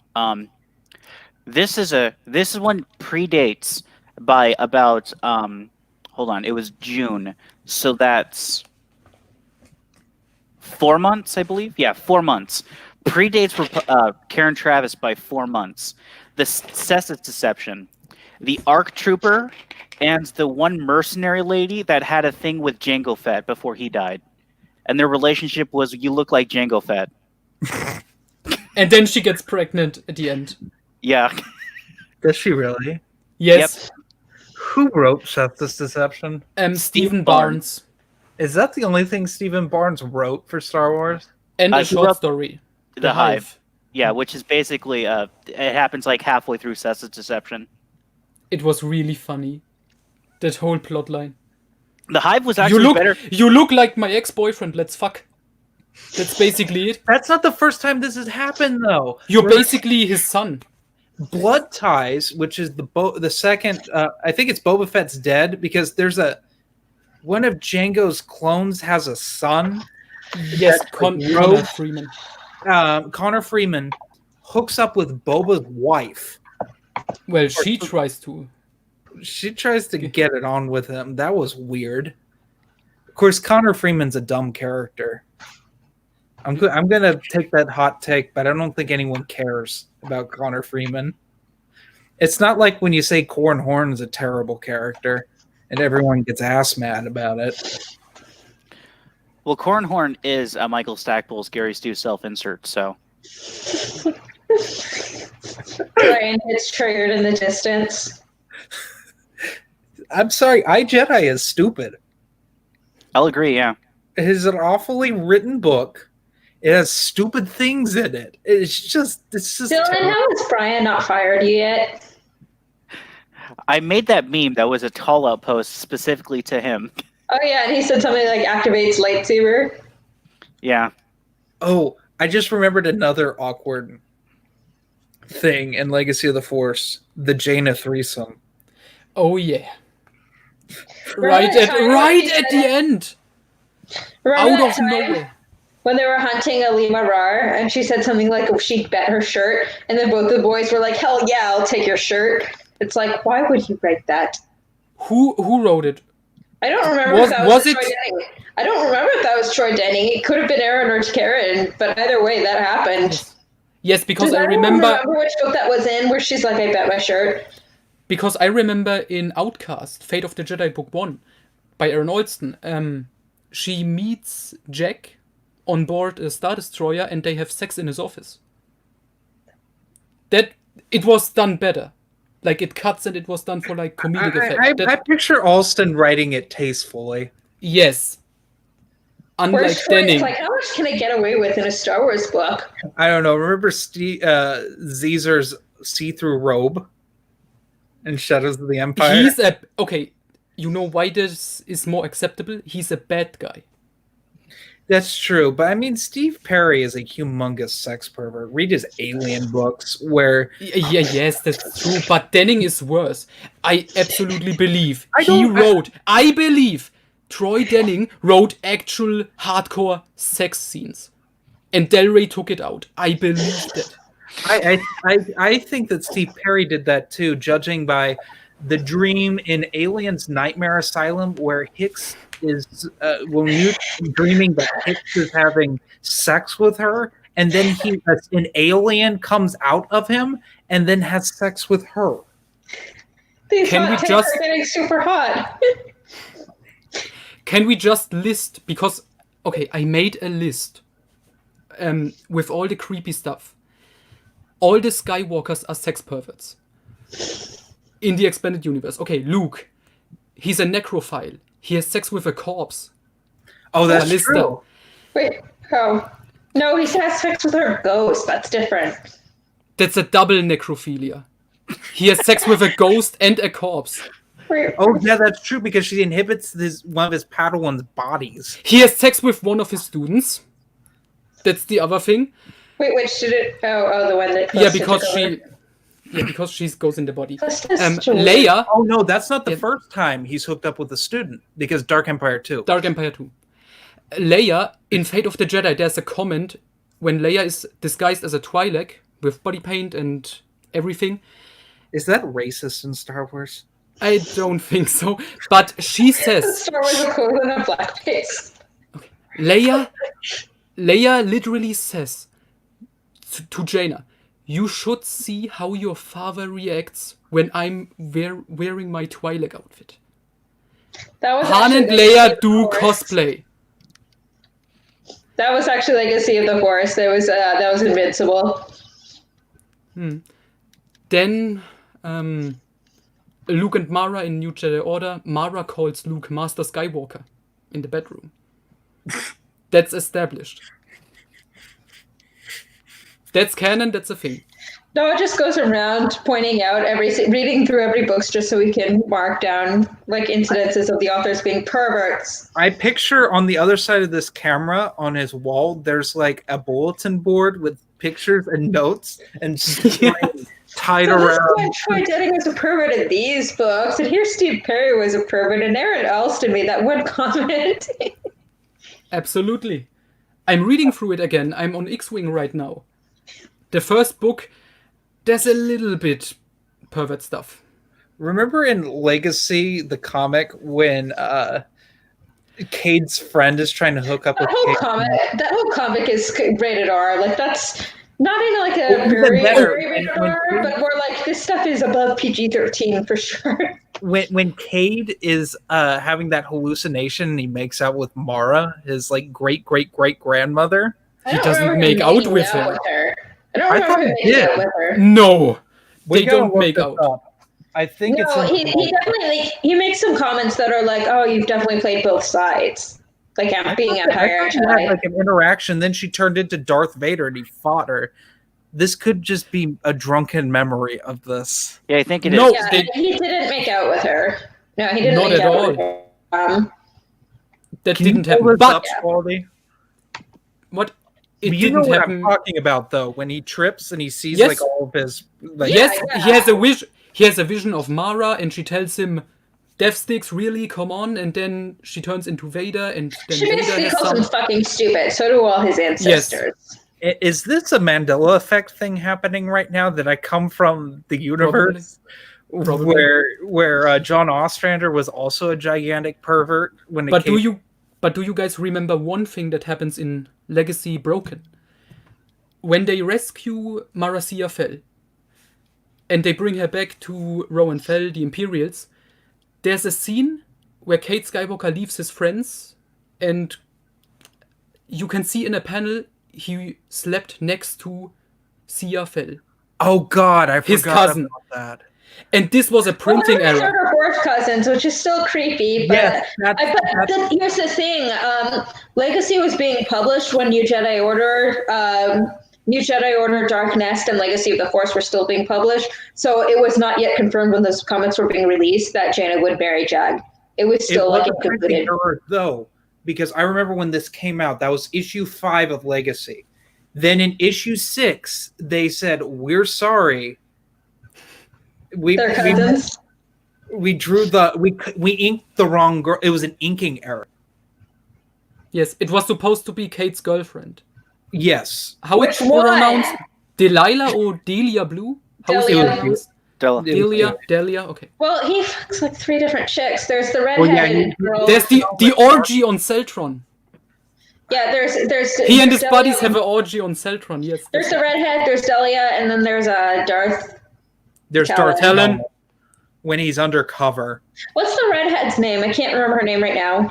This one predates by about hold on, it was June. So that's 4 months, I believe. Yeah, 4 months. Predates Karen Traviss by 4 months. The Cessus Deception, the ARC Trooper, and the one mercenary lady that had a thing with Jango Fett before he died. And their relationship was, you look like Jango Fett. And then she gets pregnant at the end. Yeah. Does she really? Yes. Yep. Who wrote Cessus Deception? Stephen Barnes. Is that the only thing Stephen Barnes wrote for Star Wars? And a short story. The Hive. Yeah, which is basically, it happens like halfway through Cessus Deception. It was really funny. That whole plotline. The Hive was actually better. You look like my ex-boyfriend, let's fuck. That's basically it. That's not the first time this has happened, though. You're basically his son. Blood Ties, which is the second, I think it's Boba Fett's dead because there's one of Jango's clones has a son. Yes, Connor Freeman. Connor Freeman hooks up with Boba's wife. Well, she tries to. She tries to get it on with him. That was weird. Of course, Connor Freeman's a dumb character. I'm going to take that hot take, but I don't think anyone cares about Connor Freeman. It's not like when you say Corran Horn's a terrible character and everyone gets ass mad about it. Well, Corran Horn is Michael Stackpole's Gary Stu self-insert, so. Ryan gets triggered in the distance. I'm sorry, iJedi is stupid. I'll agree, yeah. It is an awfully written book. It has stupid things in it. It's just Dylan, how is Brian not fired you yet? I made that meme that was a call out post specifically to him. Oh yeah, and he said something like activates lightsaber. Yeah. Oh, I just remembered another awkward thing in Legacy of the Force: the Jaina threesome. Oh yeah. Right at the end. Out of nowhere. When they were hunting Alima Rar, and she said something like, oh, she bet her shirt, and then both the boys were like, hell yeah, I'll take your shirt. It's like, why would you write that? Who wrote it? I don't remember if that was Troy Denning. I don't remember if that was Troy Denning. It could have been Aaron or Karen, but either way, that happened. Yes, because I remember which book that was in, where she's like, I bet my shirt. Because I remember in Outcast, Fate of the Jedi Book 1, by Aaron Olston, she meets Jack on board a Star Destroyer and they have sex in his office. That it was done better. Like, it cuts and it was done for, like, comedic effect. I picture Alston writing it tastefully. Yes. Unlike Denning. Like, how much can I get away with in a Star Wars book? I don't know. Remember Caesar's see-through robe in Shadows of the Empire? Okay, you know why this is more acceptable? He's a bad guy. That's true, but I mean, Steve Perry is a humongous sex pervert. Read his Alien books, where yes, that's true. But Denning is worse. I absolutely believe I believe Troy Denning wrote actual hardcore sex scenes, and Del Rey took it out. I believe that. I think that Steve Perry did that too, judging by the dream in Alien's Nightmare Asylum, where Hicks is when you're dreaming that Hicks is having sex with her, and then an alien comes out of him and then has sex with her. Can we just getting super hot? Can we just list, because I made a list with all the creepy stuff. All the Skywalkers are sex perverts in the expanded universe. Okay, Luke, he's a necrophile. He has sex with a corpse. Oh, that's true. Wait, how? No, he has sex with her ghost. That's different. That's a double necrophilia. He has sex with a ghost and a corpse. Wait. Oh, yeah, that's true, because she inhibits one of his Padawan's bodies. He has sex with one of his students. That's the other thing. Wait, which did it? Oh, the one that. Because she goes in the body. Leia. Oh no, that's not the first time he's hooked up with a student, because Dark Empire 2. Dark Empire 2. Leia, in Fate of the Jedi, there's a comment when Leia is disguised as a Twi'lek with body paint and everything. Is that racist in Star Wars? I don't think so. But she says... Star Wars equivalent of blackface. Okay. Leia literally says to Jaina, you should see how your father reacts when I'm wearing my Twi'lek outfit. Han and Leia do cosplay. That was actually Legacy of the Force. That was Invincible. Then Luke and Mara in New Jedi Order. Mara calls Luke Master Skywalker in the bedroom. That's established. That's canon, that's a thing. Noah just goes around pointing out reading through every book just so we can mark down incidences of the authors being perverts. I picture on the other side of this camera on his wall, there's a bulletin board with pictures and notes and tied around. Troy Denning was a pervert in these books, and here Steve Perry was a pervert, and Aaron Alston made that one comment. Absolutely. I'm reading through it again. I'm on X-Wing right now. The first book, there's a little bit pervert stuff. Remember in Legacy, the comic, when Cade's friend is trying to hook up with Cade? That whole comic is rated R. That's not in a very rated R, but more this stuff is above PG-13 for sure. When Cade is having that hallucination and he makes out with Mara, his great-great-great-grandmother, he doesn't make out with her. I don't remember him making out with her. No, they don't make out. I think he definitely he makes some comments that are oh, you've definitely played both sides. I'm being at higher. Had an interaction. Then she turned into Darth Vader and he fought her. This could just be a drunken memory of this. Yeah, I think it is. No, he didn't make out with her. No, he didn't make out with her. That didn't happen. But what? It you know what happen. I'm talking about, though, when he trips and he sees all of his. He has a wish. He has a vision of Mara, and she tells him, "Death sticks, really? Come on!" And then she turns into Vader, and then she Vader basically calls him fucking stupid. So do all his ancestors. Yes. Is this a Mandela effect thing happening right now? That I come from the universe Probably. where John Ostrander was also a gigantic pervert when it But came. do you guys remember one thing that happens in Legacy Broken? When they rescue Marasiya Fel and they bring her back to Rowan Fel, the Imperials, there's a scene where Kate Skywalker leaves his friends and you can see in a panel he slept next to Sia Fel. Oh God, I His forgot cousin. about that. And this was a printing they're error. third or fourth cousins, which is still creepy. But, Yes, here's the thing: Legacy was being published when New Jedi Order, Dark Nest, and Legacy of the Force were still being published. So it was not yet confirmed when those comics were being released that Jaina would marry Jag. It was still it was like a printing incompleted. error, though, because I remember when this came out, that was issue 5 of Legacy. Then in issue 6, they said, "We're sorry. They're cousins. We drew we inked the wrong girl. It was an inking error." Yes, it was supposed to be Kate's girlfriend. Yes. How it's Which one? pronounced? Delilah or Delia Blue? How is it Delia. pronounced? Della. Delia, okay. Well, he fucks like 3 different chicks. There's the redheaded girl. There's the orgy on Celtron. Yeah, there's He and his Delia. buddies have an orgy on Celtron, yes. There's the redhead, there's Delia, and then there's Darth. There's Talon. Darth Talon when he's undercover. What's the redhead's name? I can't remember her name right now.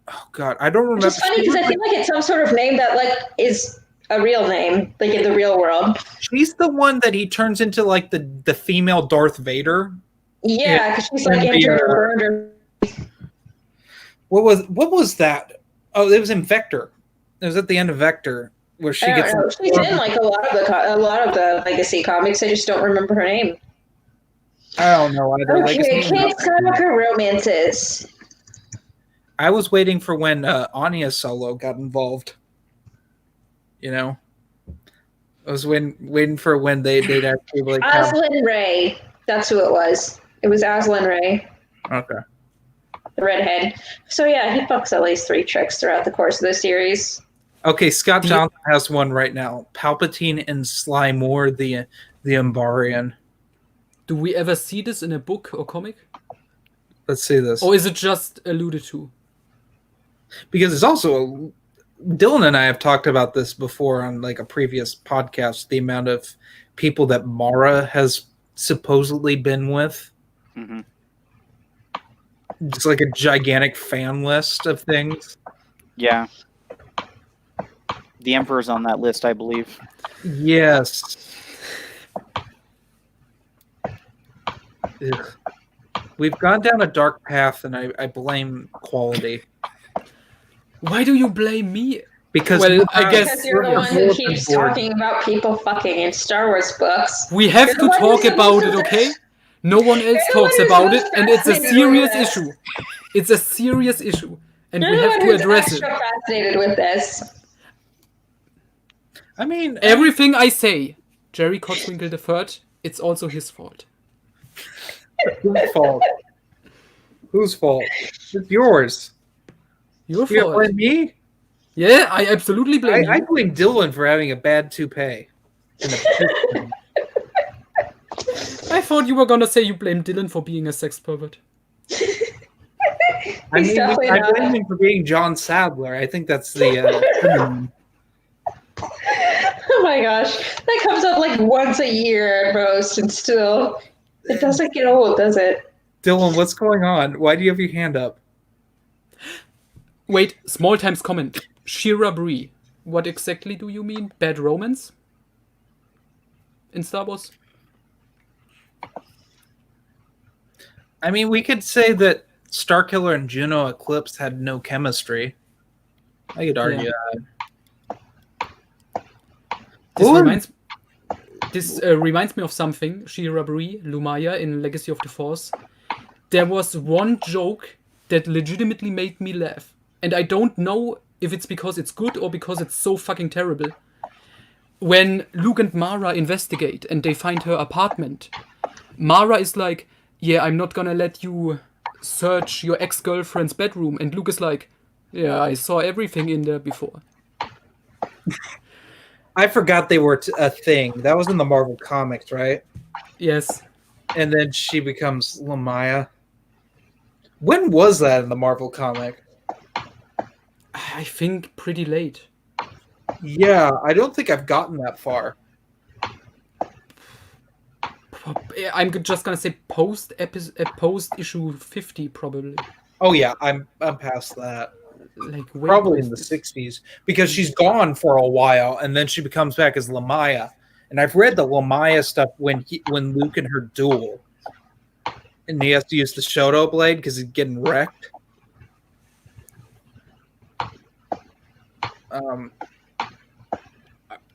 Oh God, I don't remember. Which is funny because I feel like it's some sort of name that like is a real name, like in the real world. She's the one that he turns into like the female Darth Vader. Yeah, because she's like And injured or burned or. What was that? Oh, it was in Vector. It was at the end of Vector where she I gets. don't know. She's in like a lot of the Legacy comics. I just don't remember her name. I don't know either. Okay, Kate Skywalker romances. I was waiting for when Anya Solo got involved. You know, I was waiting for when they'd actually like. Aslan Ray. That's who it was. It was Aslan Ray, Okay. the redhead. So yeah, he fucks at least 3 chicks throughout the course of the series. Okay, Scott Johnson has one right now. Palpatine and Sly Moore, the Umbarian. Do we ever see this in a book or comic? Let's see this. Or is it just alluded to? Because it's also Dylan and I have talked about this before on like a previous podcast, the amount of people that Mara has supposedly been with. Mm-hmm. It's like a gigantic fan list of things. Yeah. The Emperor's on that list, I believe. Yes. Ugh. We've gone down a dark path, and I blame quality. Why do you blame me? Because Well, I guess- Because you're the one who keeps talking about people fucking in Star Wars books. We have You're the to one talk who's about supposed it, to- okay? No one else You're the talks one who's about it, most and it's a fascinated serious with this. issue. It's a serious issue, and You're we the have one to who's address it. extra fascinated with this. I mean, Everything I say, Jerry Cotswinkle III, it's also his fault. whose fault? Whose fault? It's yours. Your You fault. blame me? Yeah, I absolutely blame I you. blame Dylan for having a bad toupee. And a- I thought you were gonna say you blame Dylan for being a sex pervert. I He's mean, definitely I not. blame him for being John Sadler. I think that's the. Synonym. Oh my gosh. That comes up like once a year at most, and still, it doesn't get old, does it? Dylan, what's going on? Why do you have your hand up? Wait, small times comment. Shira Bree. What exactly do you mean? Bad romance? In Star Wars? I mean, we could say that Starkiller and Juno Eclipse had no chemistry. I could argue that. This reminds me of something. Shira Bree, Lumaya in Legacy of the Force. There was one joke that legitimately made me laugh. And I don't know if it's because it's good or because it's so fucking terrible. When Luke and Mara investigate and they find her apartment, Mara is like, yeah, I'm not gonna let you search your ex-girlfriend's bedroom. And Luke is like, yeah, I saw everything in there before. I forgot they were a thing. That was in the Marvel comics, right? Yes. and then she becomes Lamaya. When was that in the Marvel comic? I think pretty late. Yeah, I don't think I've gotten that far. I'm just gonna say post issue 50 probably. Oh yeah, I'm past that. Like way Probably in the past 60s, because she's gone for a while and then she becomes back as Lamaya. And I've read the Lamaya stuff when Luke and her duel, and he has to use the Shoto blade because he's getting wrecked.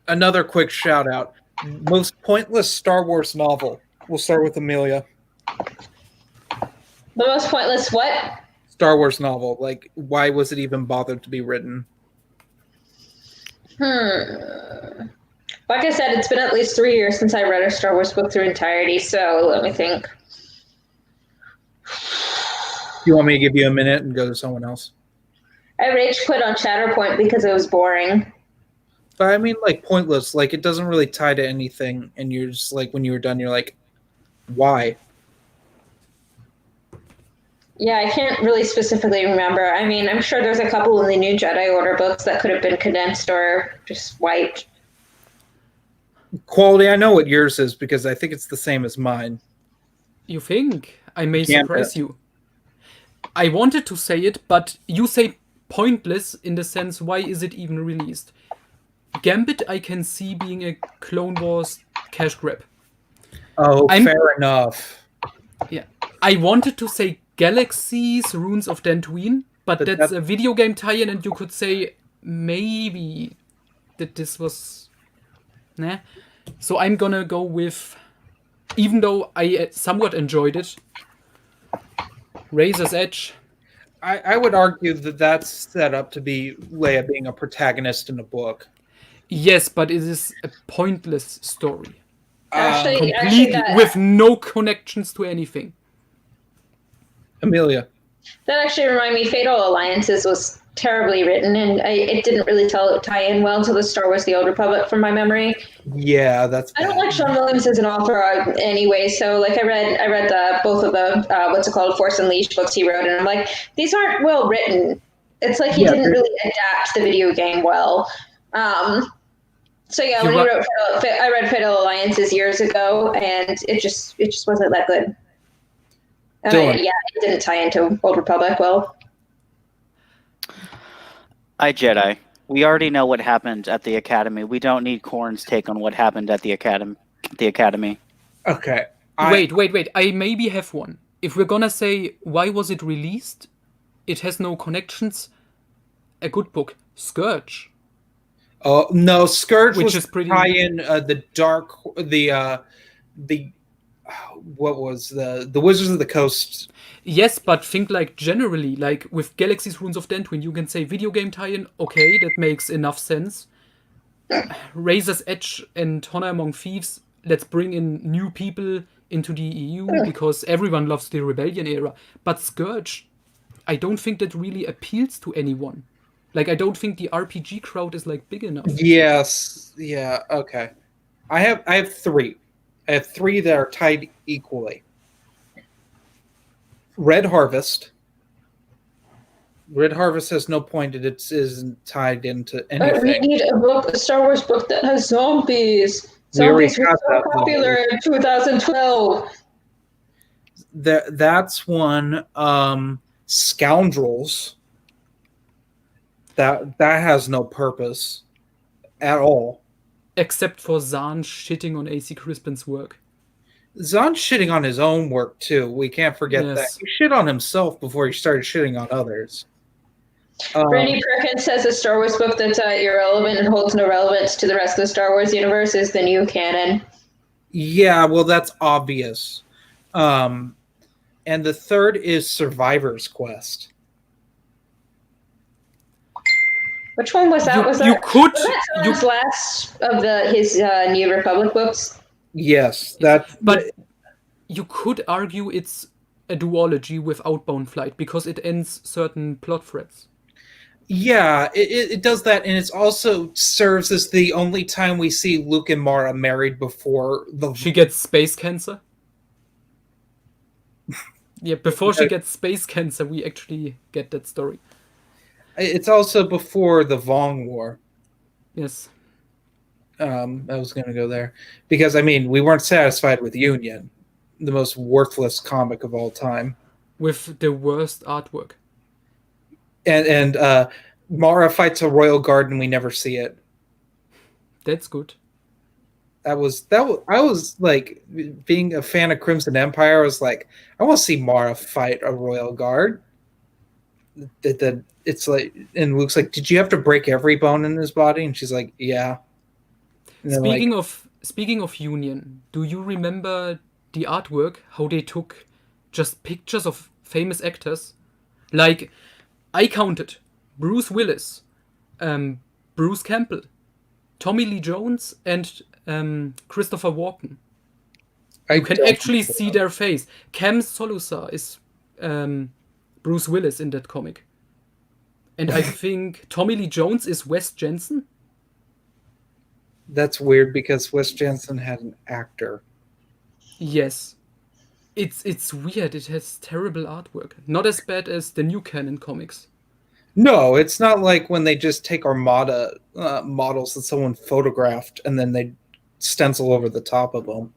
Another quick shout out: most pointless Star Wars novel. We'll start with Amelia. The most pointless what? Star Wars novel. Like, why was it even bothered to be written? Like I said, it's been at least 3 years since I read a Star Wars book through entirety, so let me think. You want me to give you a minute and go to someone else? I rage quit on Shatterpoint because it was boring. But I mean, like, pointless. Like, it doesn't really tie to anything, and you're just like, when you were done, you're like, why? Yeah, I can't really specifically remember. I mean, I'm sure there's a couple in the New Jedi Order books that could have been condensed or just wiped. Quality, I know what yours is because I think it's the same as mine. You think? I may Gambit. surprise you. I wanted to say it, but you say pointless in the sense, why is it even released? Gambit I can see being a Clone Wars cash grab. Oh, fair enough. Yeah. I wanted to say Galaxies, Runes of Dantooine, but that's a video game tie-in, and you could say maybe that this was... Nah. So I'm gonna go with, even though I somewhat enjoyed it, Razor's Edge. I would argue that that's set up to be Leia being a protagonist in a book. Yes, but it is a pointless story. Actually, with no connections to anything. Amelia. That actually reminded me, Fatal Alliances was terribly written, and it didn't really tie in well to the Star Wars The Old Republic from my memory. Yeah, that's bad. I don't like Sean Williams as an author anyway, so like I read both of the Force Unleashed books he wrote, and I'm like, these aren't well written. It's like he didn't really adapt the video game well. So yeah, when he wrote I read Fatal Alliances years ago, and it just wasn't that good. It didn't tie into Old Republic well. Jedi. We already know what happened at the Academy. We don't need Corn's take on what happened at the Academy. Okay. Wait. I maybe have one. If we're gonna say why was it released, it has no connections. A good book, Scourge. Oh no, Scourge Which was is pretty tie-in what was the Wizards of the Coast. Yes, but think like generally, like with Galaxies Runes of Dantooine, you can say video game tie-in, okay, that makes enough sense. Razor's Edge and Honor Among Thieves, let's bring in new people into the EU because everyone loves the Rebellion era. But Scourge, I don't think that really appeals to anyone. Like, I don't think the RPG crowd is like big enough. Yes. Yeah. Okay. I have three. I have three that are tied equally. Red Harvest. Red Harvest has no point. It isn't tied into anything. We need a Star Wars book that has zombies. Zombies were so popular in 2012. That's one. Scoundrels. That has no purpose at all. Except for Zahn shitting on AC Crispin's work. Zahn's shitting on his own work, too. We can't forget that. He shit on himself before he started shitting on others. Brandy Perkins says a Star Wars book that's irrelevant and holds no relevance to the rest of the Star Wars universe is the new canon. Yeah, well, that's obvious. And the third is Survivor's Quest. Which one was that? Was that Zahn's last of his New Republic books? Yes, but you could argue it's a duology with Outbound Flight because it ends certain plot threads. Yeah, it does that, and it also serves as the only time we see Luke and Mara married before she gets space cancer. Yeah, before she gets space cancer, we actually get that story. It's also before the Vong War. Yes. I was going to go there because I mean we weren't satisfied with Union, the most worthless comic of all time, with the worst artwork. And Mara fights a royal guard and we never see it. That's good. I was like, being a fan of Crimson Empire, I was like, I want to see Mara fight a royal guard. That it's like, and Luke's like, did you have to break every bone in his body? And she's like, yeah. And Speaking of Union, do you remember the artwork? How they took just pictures of famous actors, like I counted Bruce Willis, Bruce Campbell, Tommy Lee Jones, and Christopher Walken. You can actually see their face. Cam Solusar is Bruce Willis in that comic. And I think Tommy Lee Jones is Wes Jensen. That's weird because Wes Jensen had an actor. Yes. It's weird. It has terrible artwork. Not as bad as the new canon comics. No, it's not like when they just take Armada models that someone photographed and then they stencil over the top of them.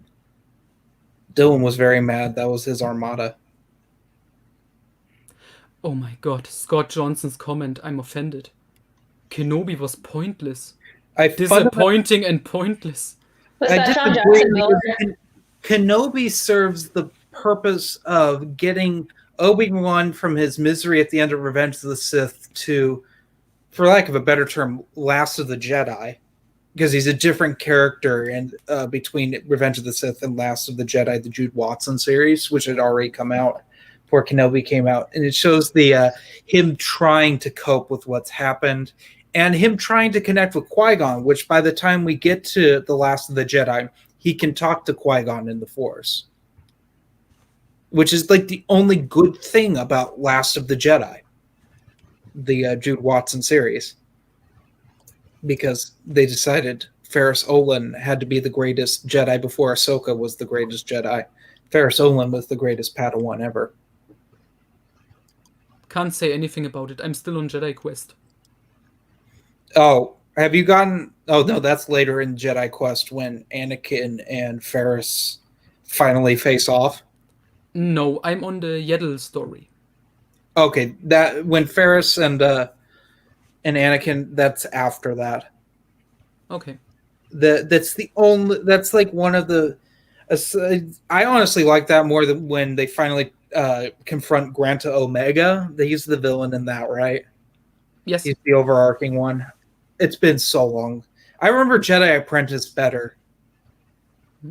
Dylan was very mad. That was his Armada. Oh my god, Scott Johnson's comment, I'm offended. Kenobi was pointless. Disappointing and pointless. Was that John Jackson Miller? Kenobi serves the purpose of getting Obi-Wan from his misery at the end of Revenge of the Sith to, for lack of a better term, Last of the Jedi. Because he's a different character and between Revenge of the Sith and Last of the Jedi, the Jude Watson series, which had already come out before Kenobi came out. And it shows the him trying to cope with what's happened and him trying to connect with Qui-Gon, which by the time we get to the Last of the Jedi, he can talk to Qui-Gon in the Force. Which is like the only good thing about Last of the Jedi, the Jude Watson series. Because they decided Ferris Olin had to be the greatest Jedi before Ahsoka was the greatest Jedi. Ferris Olin was the greatest Padawan ever. Can't say anything about it. I'm still on Jedi Quest. Oh, have you gotten... Oh, no, that's later in Jedi Quest when Anakin and Ferris finally face off. No, I'm on the Yaddle story. Okay, that when Ferris and Anakin, that's after that. Okay. That's the only... That's like one of the... I honestly like that more than when they finally confront Granta Omega. He's the villain in that, right? Yes. He's the overarching one. It's been so long. I remember Jedi Apprentice better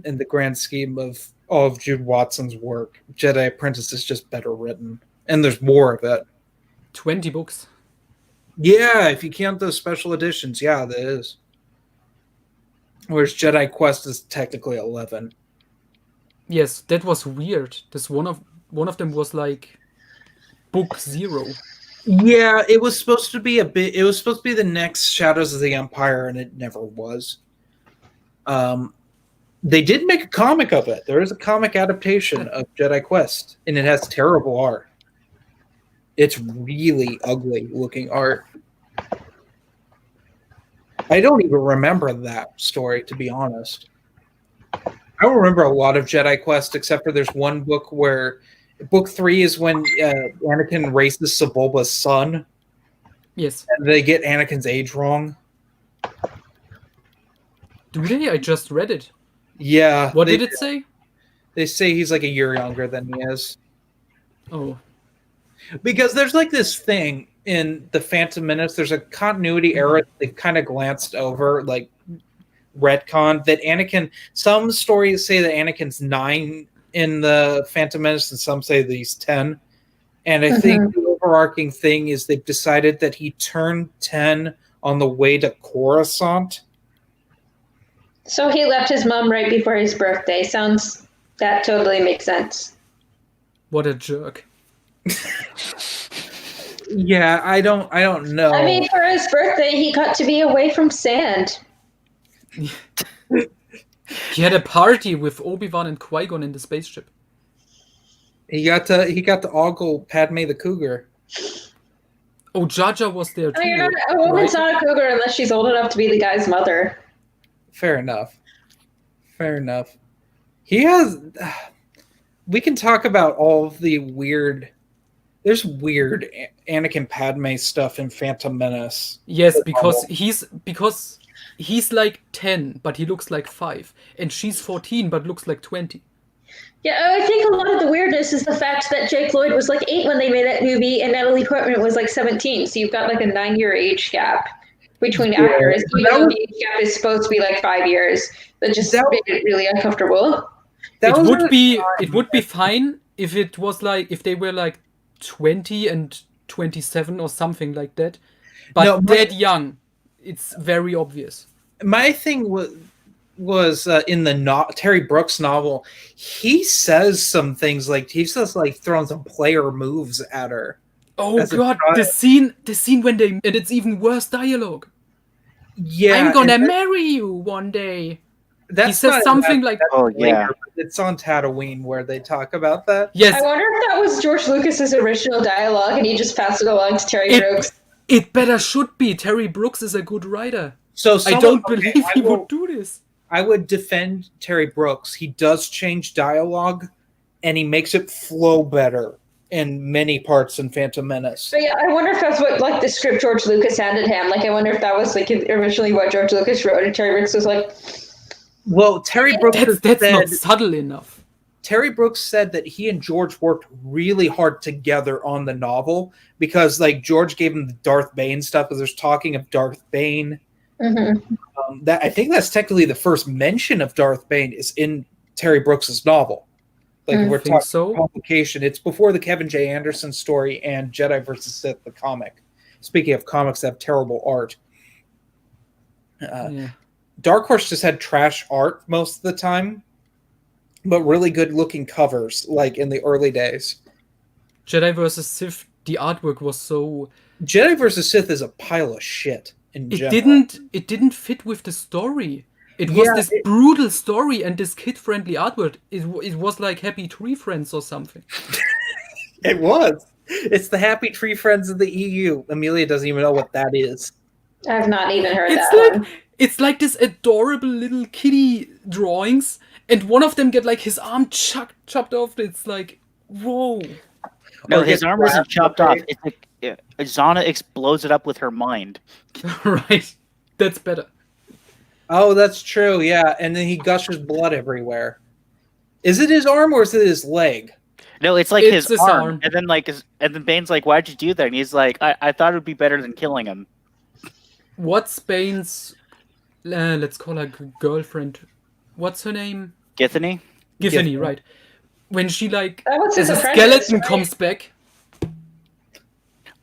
in the grand scheme of all of Jude Watson's work. Jedi Apprentice is just better written. And there's more of it. 20 books. Yeah, if you count those special editions, yeah, there is. Whereas Jedi Quest is technically 11. Yes, that was weird. This one of them was like book 0. Yeah, it was supposed to be it was supposed to be the next Shadows of the Empire, and it never was. They did make a comic of it. There is a comic adaptation of Jedi Quest, and it has terrible art. It's really ugly looking art. I don't even remember that story, to be honest. I don't remember a lot of Jedi Quest, except for there's one book where book 3 is when Anakin races Sebulba's son. Yes. And they get Anakin's age wrong. Do they? I just read it. Yeah. What did it say? They say he's like a year younger than he is. Oh. Because there's like this thing in the Phantom Menace, there's a continuity error they've kind of glanced over, like retcon, that Anakin, some stories say that Anakin's 9 in the Phantom Menace and some say that he's 10. And I think the overarching thing is they've decided that he turned 10 on the way to Coruscant. So he left his mom right before his birthday. That totally makes sense. What a jerk. Yeah, I don't know. I mean, for his birthday, he got to be away from sand. He had a party with Obi-Wan and Qui-Gon in the spaceship. He got to ogle Padme the Cougar. Oh, Jar Jar was there too. I mean, a woman's not a cougar unless she's old enough to be the guy's mother. Fair enough. He has. We can talk about all of the weird. There's weird Anakin Padme stuff in Phantom Menace. Yes, because he's like 10, but he looks like 5, and she's 14, but looks like 20. Yeah, I think a lot of the weirdness is the fact that Jake Lloyd was like 8 when they made that movie, and Natalie Portman was like 17. So you've got like a 9-year age gap between actors, even though the age gap is supposed to be like 5 years. That just made it really uncomfortable. It would be fine if it was like if they were like 20 and 27 or something like that, but that young, it's very obvious. My thing was in the Terry Brooks novel. He says some things like throwing some player moves at her. Oh god, the scene when and it's even worse dialogue. Yeah, I'm gonna marry you one day. He says something like, "Oh yeah." It's on Tatooine where they talk about that. Yes. I wonder if that was George Lucas's original dialogue and he just passed it along to Terry Brooks. It better should be. Terry Brooks is a good writer. So I don't believe he would do this. I would defend Terry Brooks. He does change dialogue, and he makes it flow better in many parts in Phantom Menace. But yeah, I wonder if that's what like the script George Lucas handed him. Like, I wonder if that was like originally what George Lucas wrote, and Terry Brooks was like, "Well, Terry Brooks that's not subtle enough." Terry Brooks said that he and George worked really hard together on the novel because, like, George gave him the Darth Bane stuff because there's talking of Darth Bane. Mm-hmm. That I think that's technically the first mention of Darth Bane is in Terry Brooks's novel. Like we're talking publication. It's before the Kevin J. Anderson story and Jedi vs. Sith, the comic. Speaking of comics that have terrible art, Dark Horse just had trash art most of the time, but really good looking covers, like in the early days. Jedi vs. Sith, the artwork was so. Jedi vs. Sith is a pile of shit. It didn't fit with the story. It was this brutal story and this kid-friendly artwork. It was like Happy Tree Friends or something. It was. It's the Happy Tree Friends of the EU. Amelia doesn't even know what that is. I've not even heard that one. It's like this adorable little kitty drawings, and one of them get like his arm chopped off. It's like, whoa. No, his arm wasn't chopped off. It's like Zana explodes it up with her mind. Right. That's better. Oh, that's true. Yeah, and then he gushes blood everywhere. Is it his arm or is it his leg? No, it's like his arm. And then Bane's like, "Why'd you do that?" And he's like, "I thought it would be better than killing him." What's Bane's? Let's call her girlfriend. What's her name? Githany, right? When she like as a skeleton comes back.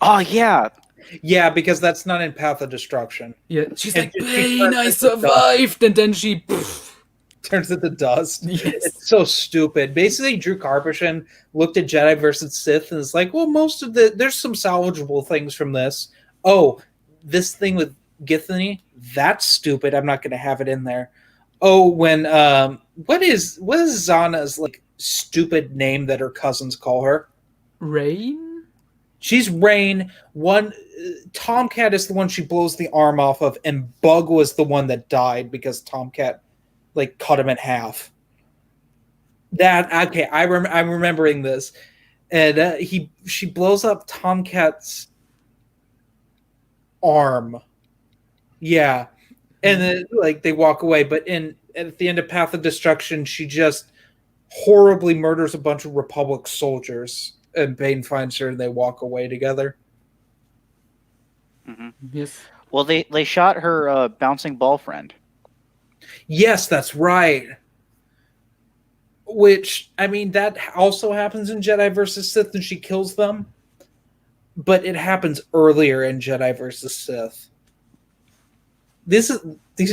Oh yeah. Yeah, because that's not in Path of Destruction. Yeah, she's like, Bane, I survived, and then she turns into dust. Yes. It's so stupid. Basically, Drew Karpyshyn looked at Jedi vs. Sith and is like, well, there's some salvageable things from this. Oh, this thing with Githany, that's stupid. I'm not going to have it in there. Oh, when what is Zana's like stupid name that her cousins call her? Rain. She's Rain. Tomcat is the one she blows the arm off of, and Bug was the one that died because Tomcat like cut him in half. I'm remembering this, and she blows up Tomcat's arm. Yeah, and then like they walk away, but at the end of Path of Destruction, she just horribly murders a bunch of Republic soldiers. And Bane finds her, and they walk away together. Mm-hmm. Yes. Well, they shot her bouncing ball friend. Yes, that's right. Which, I mean, that also happens in Jedi vs. Sith, and she kills them. But it happens earlier in Jedi vs. Sith.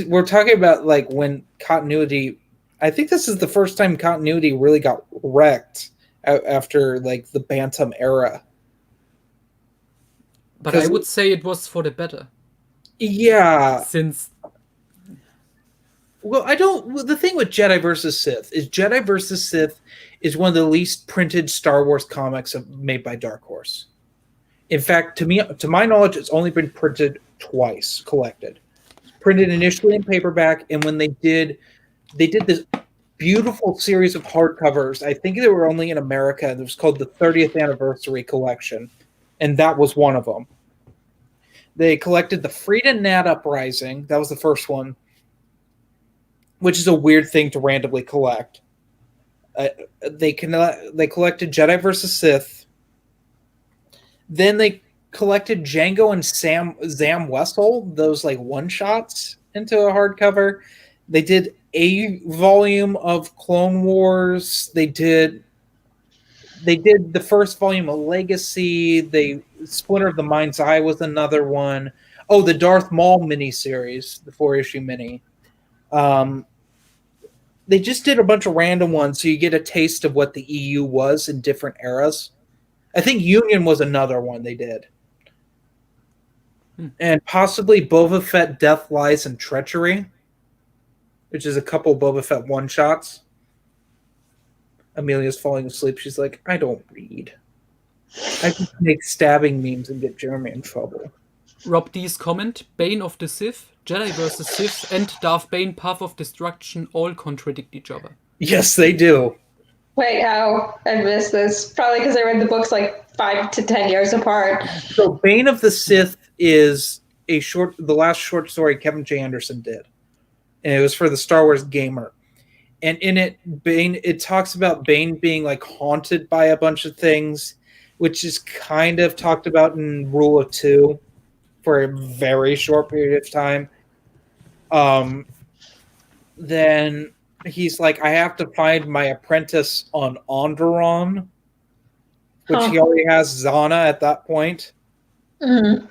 We're talking about like when continuity. I think this is the first time continuity really got wrecked. After like the Bantam era, but I would say it was for the better. Yeah, since the thing with Jedi vs. Sith is one of the least printed Star Wars comics made by Dark Horse. In fact, to my knowledge, it's only been printed twice, collected. Printed initially in paperback, and when they did this beautiful series of hardcovers. I think they were only in America. It was called the 30th Anniversary Collection, and that was one of them. They collected the Friedan Nat Uprising. That was the first one, which is a weird thing to randomly collect. They collected Jedi vs. Sith. Then they collected Django and Zam Wesell, those like one-shots into a hardcover. They did a volume of Clone Wars. They did the first volume of Legacy. Splinter of the Mind's Eye was another one. Oh, the Darth Maul miniseries, the 4-issue mini. They just did a bunch of random ones so you get a taste of what the EU was in different eras. I think Union was another one they did. And possibly Boba Fett, Death, Lies, and Treachery, which is a couple Boba Fett one-shots. Amelia's falling asleep. She's like, I don't read. I just make stabbing memes and get Jeremy in trouble. Rob D's comment, Bane of the Sith, Jedi vs. Sith, and Darth Bane Path of Destruction all contradict each other. Yes, they do. Wait, how? I missed this. Probably because I read the books like 5 to 10 years apart. So Bane of the Sith is the last short story Kevin J. Anderson did. And it was for the Star Wars Gamer. And in it, it talks about Bane being like haunted by a bunch of things, which is kind of talked about in Rule of Two for a very short period of time. Then he's like, I have to find my apprentice on Onderon, which he already has Zana at that point. Mm-hmm.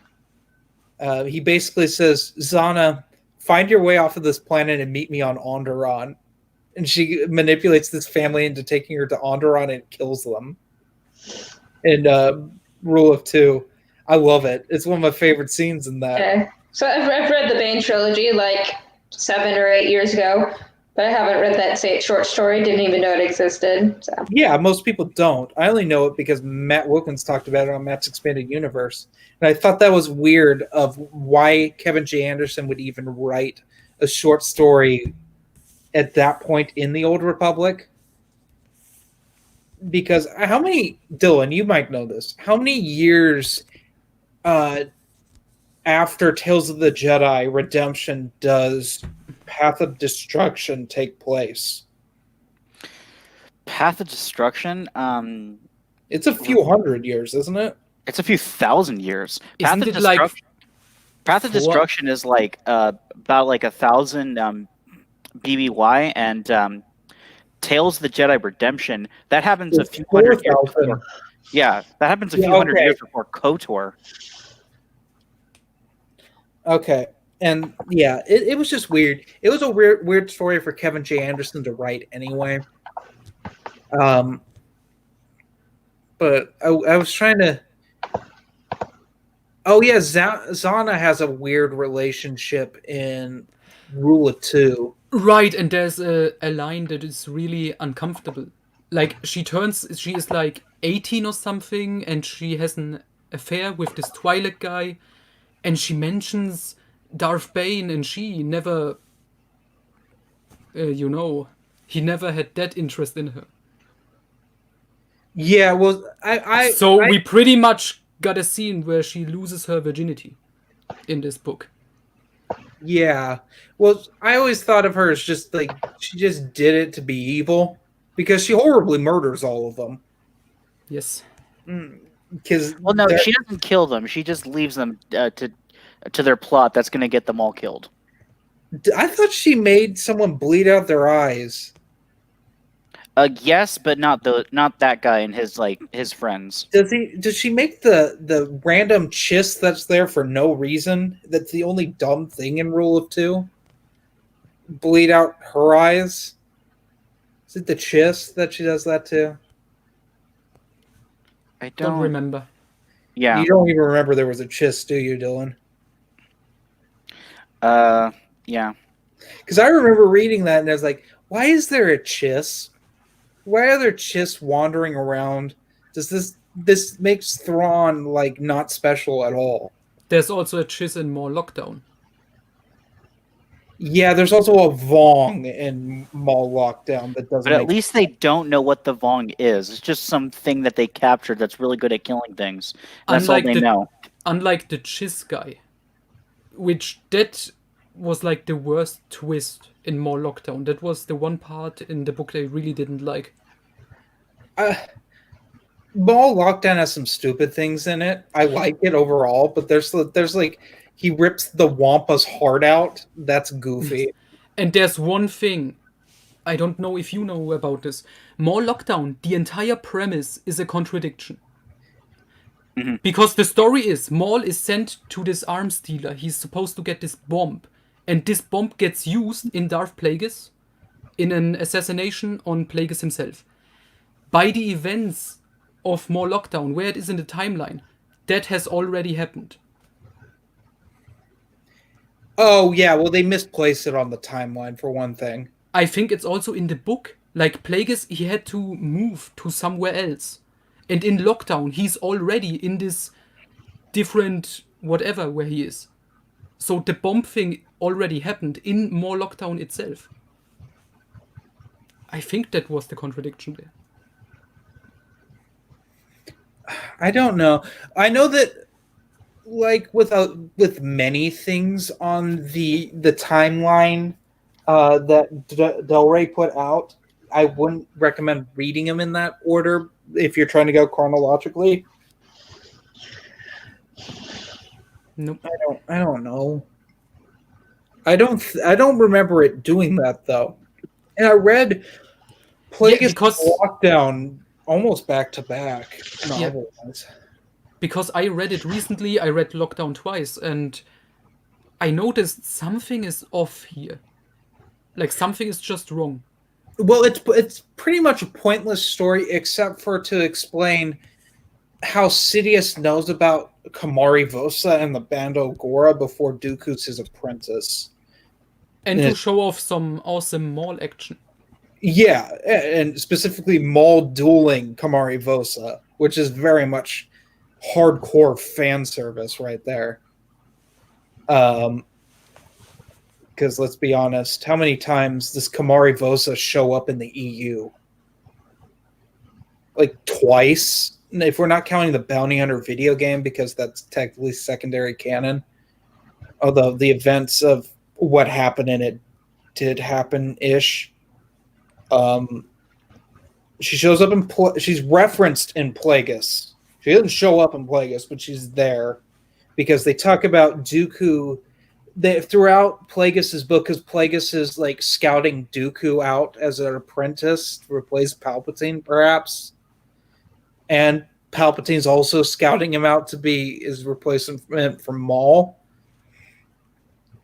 He basically says, Zana, find your way off of this planet and meet me on Onderon. And she manipulates this family into taking her to Onderon and kills them. In Rule of Two. I love it. It's one of my favorite scenes in that. Okay. So I've read the Bane trilogy like 7 or 8 years ago, but I haven't read that short story. Didn't even know it existed. So. Yeah, most people don't. I only know it because Matt Wilkins talked about it on Matt's Expanded Universe. And I thought that was weird of why Kevin J. Anderson would even write a short story at that point in the Old Republic. Because Dylan, you might know this, how many years after Tales of the Jedi Redemption does Path of Destruction take place? Path of Destruction? It's a few hundred years, isn't it? It's a few thousand years. Isn't it like Path of Destruction is like about like 1,000 BBY, and Tales of the Jedi Redemption, that happens a few hundred years before. Yeah, that happens a few hundred years before KOTOR. Okay. And yeah, it was just weird. It was a weird story for Kevin J. Anderson to write anyway. But I was trying to... Oh yeah, Zana has a weird relationship in Rule of Two. Right, and there's a line that is really uncomfortable. Like, she is like 18 or something, and she has an affair with this Twi'lek guy, and she mentions Darth Bane, and she never, he never had that interest in her. Yeah, well, we pretty much got a scene where she loses her virginity in this book. Yeah. Well, I always thought of her as just like, she just did it to be evil because she horribly murders all of them. Yes. Because she doesn't kill them. She just leaves them to their plot that's going to get them all killed. I thought she made someone bleed out their eyes. Yes, but not that guy and his friends. Does she make the random chiss that's there for no reason? That's the only dumb thing in Rule of Two. Bleed out her eyes. Is it the chiss that she does that to? I don't remember. Yeah. You don't even remember there was a chiss, do you, Dylan? Yeah. Because I remember reading that and I was like, why is there a chiss? Why are there Chiss wandering around? Does this makes Thrawn like not special at all? There's also a Chiss in Maul Lockdown. Yeah, there's also a Vong in Maul Lockdown that doesn't. But at least they don't know what the Vong is. It's just something that they captured that's really good at killing things. That's all they know. Unlike the Chiss guy, which that was like the worst twist in Maul Lockdown. That was the one part in the book they really didn't like. Maul Lockdown has some stupid things in it. I like it overall, but there's like he rips the Wampa's heart out. That's goofy. And there's one thing, I don't know if you know about this. Maul Lockdown, the entire premise is a contradiction. Mm-hmm. Because the story is Maul is sent to this arms dealer. He's supposed to get this bomb. And this bomb gets used in Darth Plagueis in an assassination on Plagueis himself. By the events of Maul Lockdown, where it is in the timeline, that has already happened. Oh, yeah, well, they misplaced it on the timeline, for one thing. I think it's also in the book. Like, Plagueis, he had to move to somewhere else. And in Lockdown, he's already in this different whatever where he is. So the bomb thing already happened in Maul Lockdown itself. I think that was the contradiction there. I don't know. I know that, like with many things on the timeline that Del Rey put out, I wouldn't recommend reading them in that order if you're trying to go chronologically. Nope. I don't know. I don't remember it doing that though. And I read Plagueis Lockdown almost back to back novels. Yeah. Because I read it recently, I read Lockdown twice, and I noticed something is off here. Like something is just wrong. Well, it's pretty much a pointless story except for to explain how Sidious knows about Kamari Vosa and the Bando Gora before Dooku's his apprentice. And to show off some awesome Maul action. Yeah, and specifically Maul dueling Kamari Vosa, which is very much hardcore fan service right there. Because let's be honest, how many times does Kamari Vosa show up in the EU? Like twice, if we're not counting the Bounty Hunter video game, because that's technically secondary canon. Although the events of what happened in it did happen-ish. She shows up in she's referenced in Plagueis. She doesn't show up in Plagueis, but she's there because they talk about Dooku throughout Plagueis' book, because Plagueis is like scouting Dooku out as an apprentice to replace Palpatine, perhaps. And Palpatine's also scouting him out to be his replacement for Maul.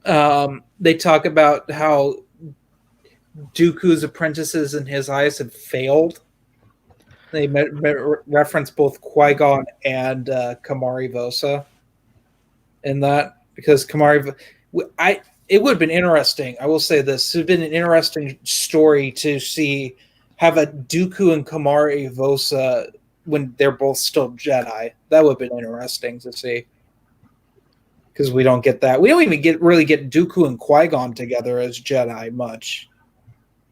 They talk about how Dooku's apprentices in his eyes have failed. They reference both Qui-Gon and Kamari Vosa in that, because Kamari, it would have been interesting. I will say this: it would have been an interesting story to have a Dooku and Kamari Vosa when they're both still Jedi. That would have been interesting to see, because we don't get that. We don't even really get Dooku and Qui-Gon together as Jedi much.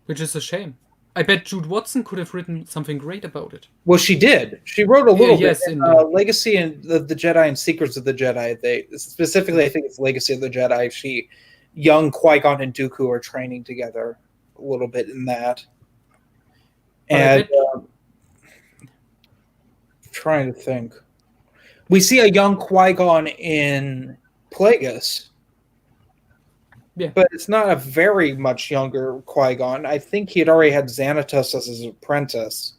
Which is a shame. I bet Jude Watson could have written something great about it. Well, she did. She wrote a little bit. In Legacy and the Jedi and Secrets of the Jedi. Specifically, I think it's Legacy of the Jedi. Young Qui-Gon and Dooku are training together a little bit in that. And trying to think. We see a young Qui-Gon in Plagueis. Yeah. But it's not a very much younger Qui-Gon. I think he had already had Xanatos as his apprentice.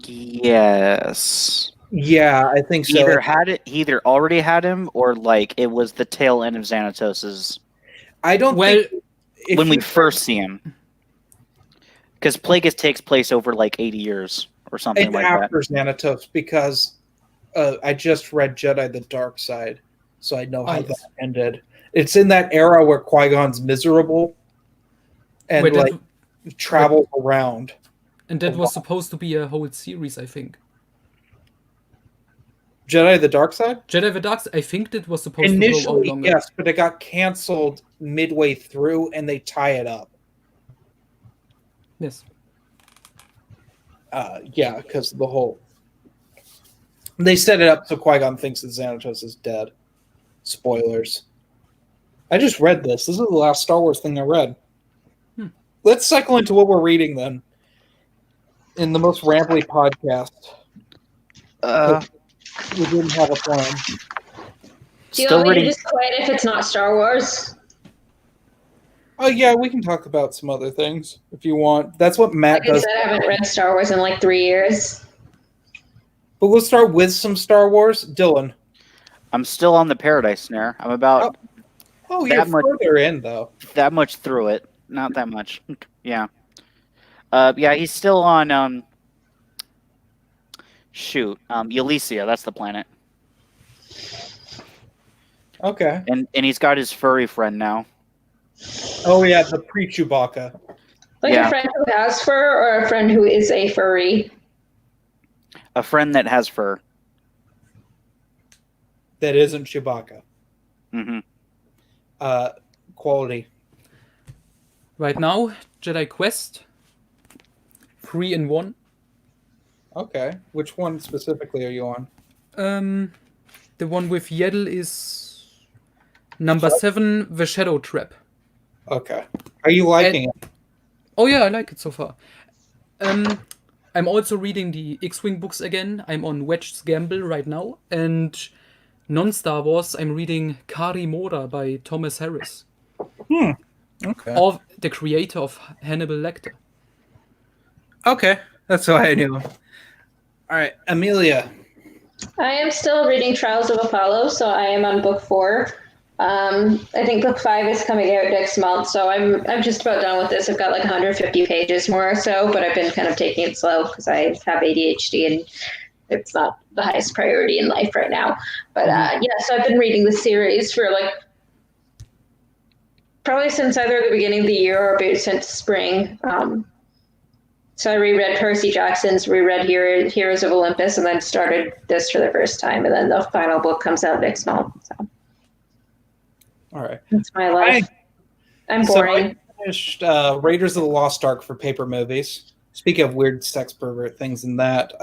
Yes. Yeah, I think so. He either already had him, or like it was the tail end of Xanatos's. I don't think when we first see him, because Plagueis takes place over like 80 years or something like that. After Xanatos, because I just read Jedi: The Dark Side, so I know how that ended. It's in that era where Qui-Gon's miserable, and travels around. And that was supposed to be a whole series, I think. Jedi the Dark Side? Jedi the Dark Side, I think that was supposed to go on Initially, longer. yes, but it got canceled midway through, and they tie it up. Yes. Yeah, because the whole... They set it up so Qui-Gon thinks that Xanatos is dead. Spoilers. I just read this. This is the last Star Wars thing I read. Let's cycle into what we're reading, then. In the most rambly podcast. We didn't have a plan. Do you want me to just quit if it's not Star Wars? Oh, yeah, we can talk about some other things if you want. That's what Matt does. I haven't read Star Wars in like 3 years. But we'll start with some Star Wars. Dylan. I'm still on the Paradise Snare. I'm about you're further in, though. That much through it. Not that much. Yeah. Yeah, he's still on, Elysia. That's the planet. Okay. And he's got his furry friend now. Oh, yeah, the pre-Chewbacca. Like a friend who has fur or a friend who is a furry? A friend that has fur. That isn't Chewbacca. Mm-hmm. Quality. Right now, Jedi Quest 3 in 1. Okay. Which one specifically are you on? The one with Yaddle is number 7, The Shadow Trap. Okay. Are you liking it? Oh yeah, I like it so far. I'm also reading the X-Wing books again. I'm on Wedge's Gamble right now. And non-Star Wars, I'm reading Kari Mora by Thomas Harris. Okay. Of the creator of Hannibal Lecter. Okay. That's why I knew. All right. Amelia. I am still reading Trials of Apollo, so I am on book 4. I think book 5 is coming out next month, so I'm just about done with this. I've got like 150 pages more or so, but I've been kind of taking it slow because I have ADHD and it's not the highest priority in life right now. But so I've been reading the series for like probably since either the beginning of the year or about since spring. So I reread Percy Jackson's, reread Heroes of Olympus, and then started this for the first time. And then the final book comes out next month. So. All right. That's my life. I'm boring. So I finished Raiders of the Lost Ark for paper movies. Speaking of weird sex pervert things and that,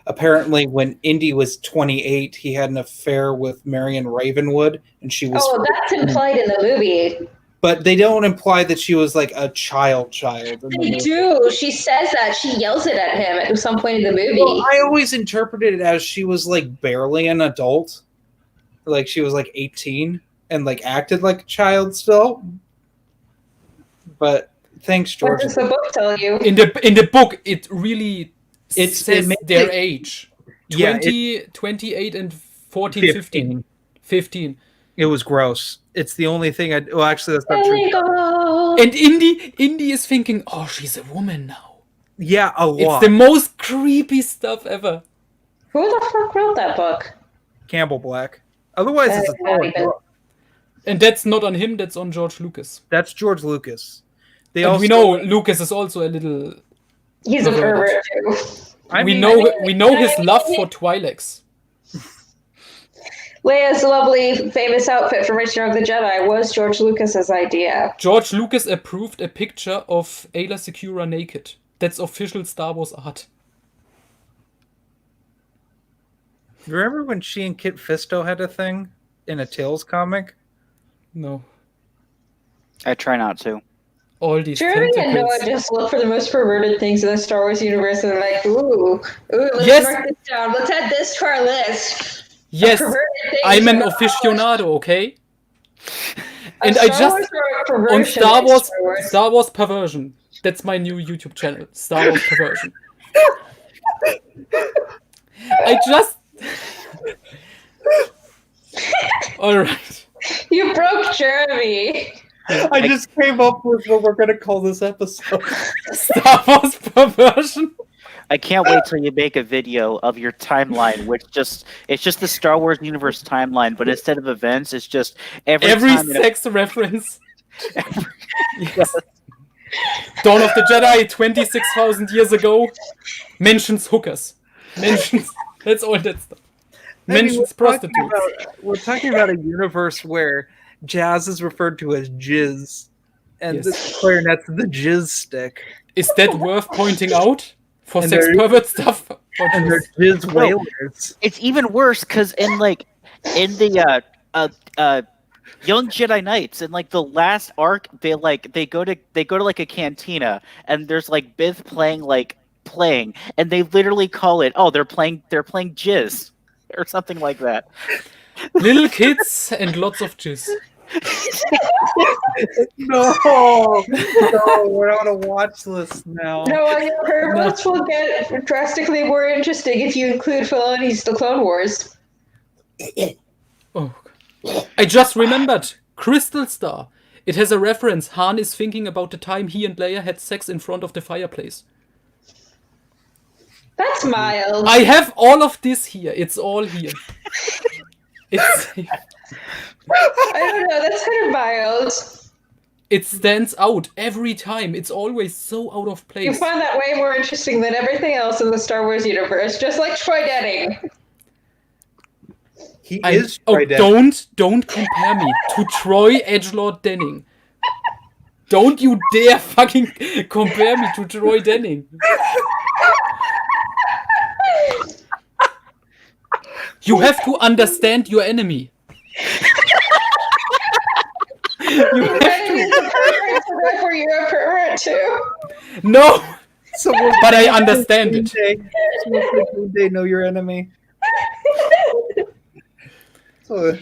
apparently when Indy was 28, he had an affair with Marion Ravenwood, and she was... Oh, that's implied in the movie. But they don't imply that she was like a child. They do. She says that. She yells it at him at some point in the movie. Well, I always interpreted it as she was like barely an adult. Like she was like 18 and like acted like a child still. But thanks, George. What does the book tell you? In the book, it really says their age. 28 and 14, 15. It was gross. It's the only thing well, actually, that's not true. And Indy is thinking, oh, she's a woman now. Yeah, a lot. It's the most creepy stuff ever. Who the fuck wrote that book? Campbell Black. Otherwise, it's a solid book. And that's not on him, that's on George Lucas. That's George Lucas. We know Lucas is also a little... He's a pervert, too. We know his love for Twi'leks. Leia's lovely, famous outfit from Return of the Jedi was George Lucas's idea. George Lucas approved a picture of Ayla Secura naked. That's official Star Wars art. Remember when she and Kit Fisto had a thing in a Tales comic? No. I try not to. All these Jeremy and Noah just look for the most perverted things in the Star Wars universe and they're like, ooh, let's mark this down. Let's add this to our list. Yes, I'm an aficionado, okay? And I just on Star Wars Perversion. That's my new YouTube channel, Star Wars Perversion. I just all right. You broke Jeremy. I just came up with what we're gonna call this episode. Star Wars Perversion. I can't wait till you make a video of your timeline, which it's just the Star Wars universe timeline, but instead of events, it's just every sex reference. Yes. Dawn of the Jedi, 26,000 years ago, mentions hookers. Mentions, that's all that stuff. Mentions prostitutes. We're talking about a universe where jazz is referred to as jizz, and Yes. the clarinet's the jizz stick, Is that worth pointing out for And sex there- pervert stuff? Or and they're just- jizz whalers. It's even worse because in the Young Jedi Knights, in like the last arc, they go to like a cantina, and there's like Bith playing, and they literally call it, they're playing jizz or something like that. Little kids and lots of jizz. No, we're on a watch list now. No, her votes will get drastically more interesting if you include Filoni's The Clone Wars. Oh, I just remembered Crystal Star. It has a reference. Han is thinking about the time he and Leia had sex in front of the fireplace. That's mild. I have all of this here. It's all here. It's, I don't know, that's kind of mild. it stands out every time. It's always so out of You place. find that way more interesting than everything else in the Star Wars universe, just like Troy Denning. He is Oh, Troy Denning. don't compare me to Troy Edgelord Denning. Don't you dare fucking compare me to Troy Denning. You have to understand your enemy. You have Denning is a pervert, so therefore you're a pervert too. no, Someone but I understand it. Someone say, know your enemy. So,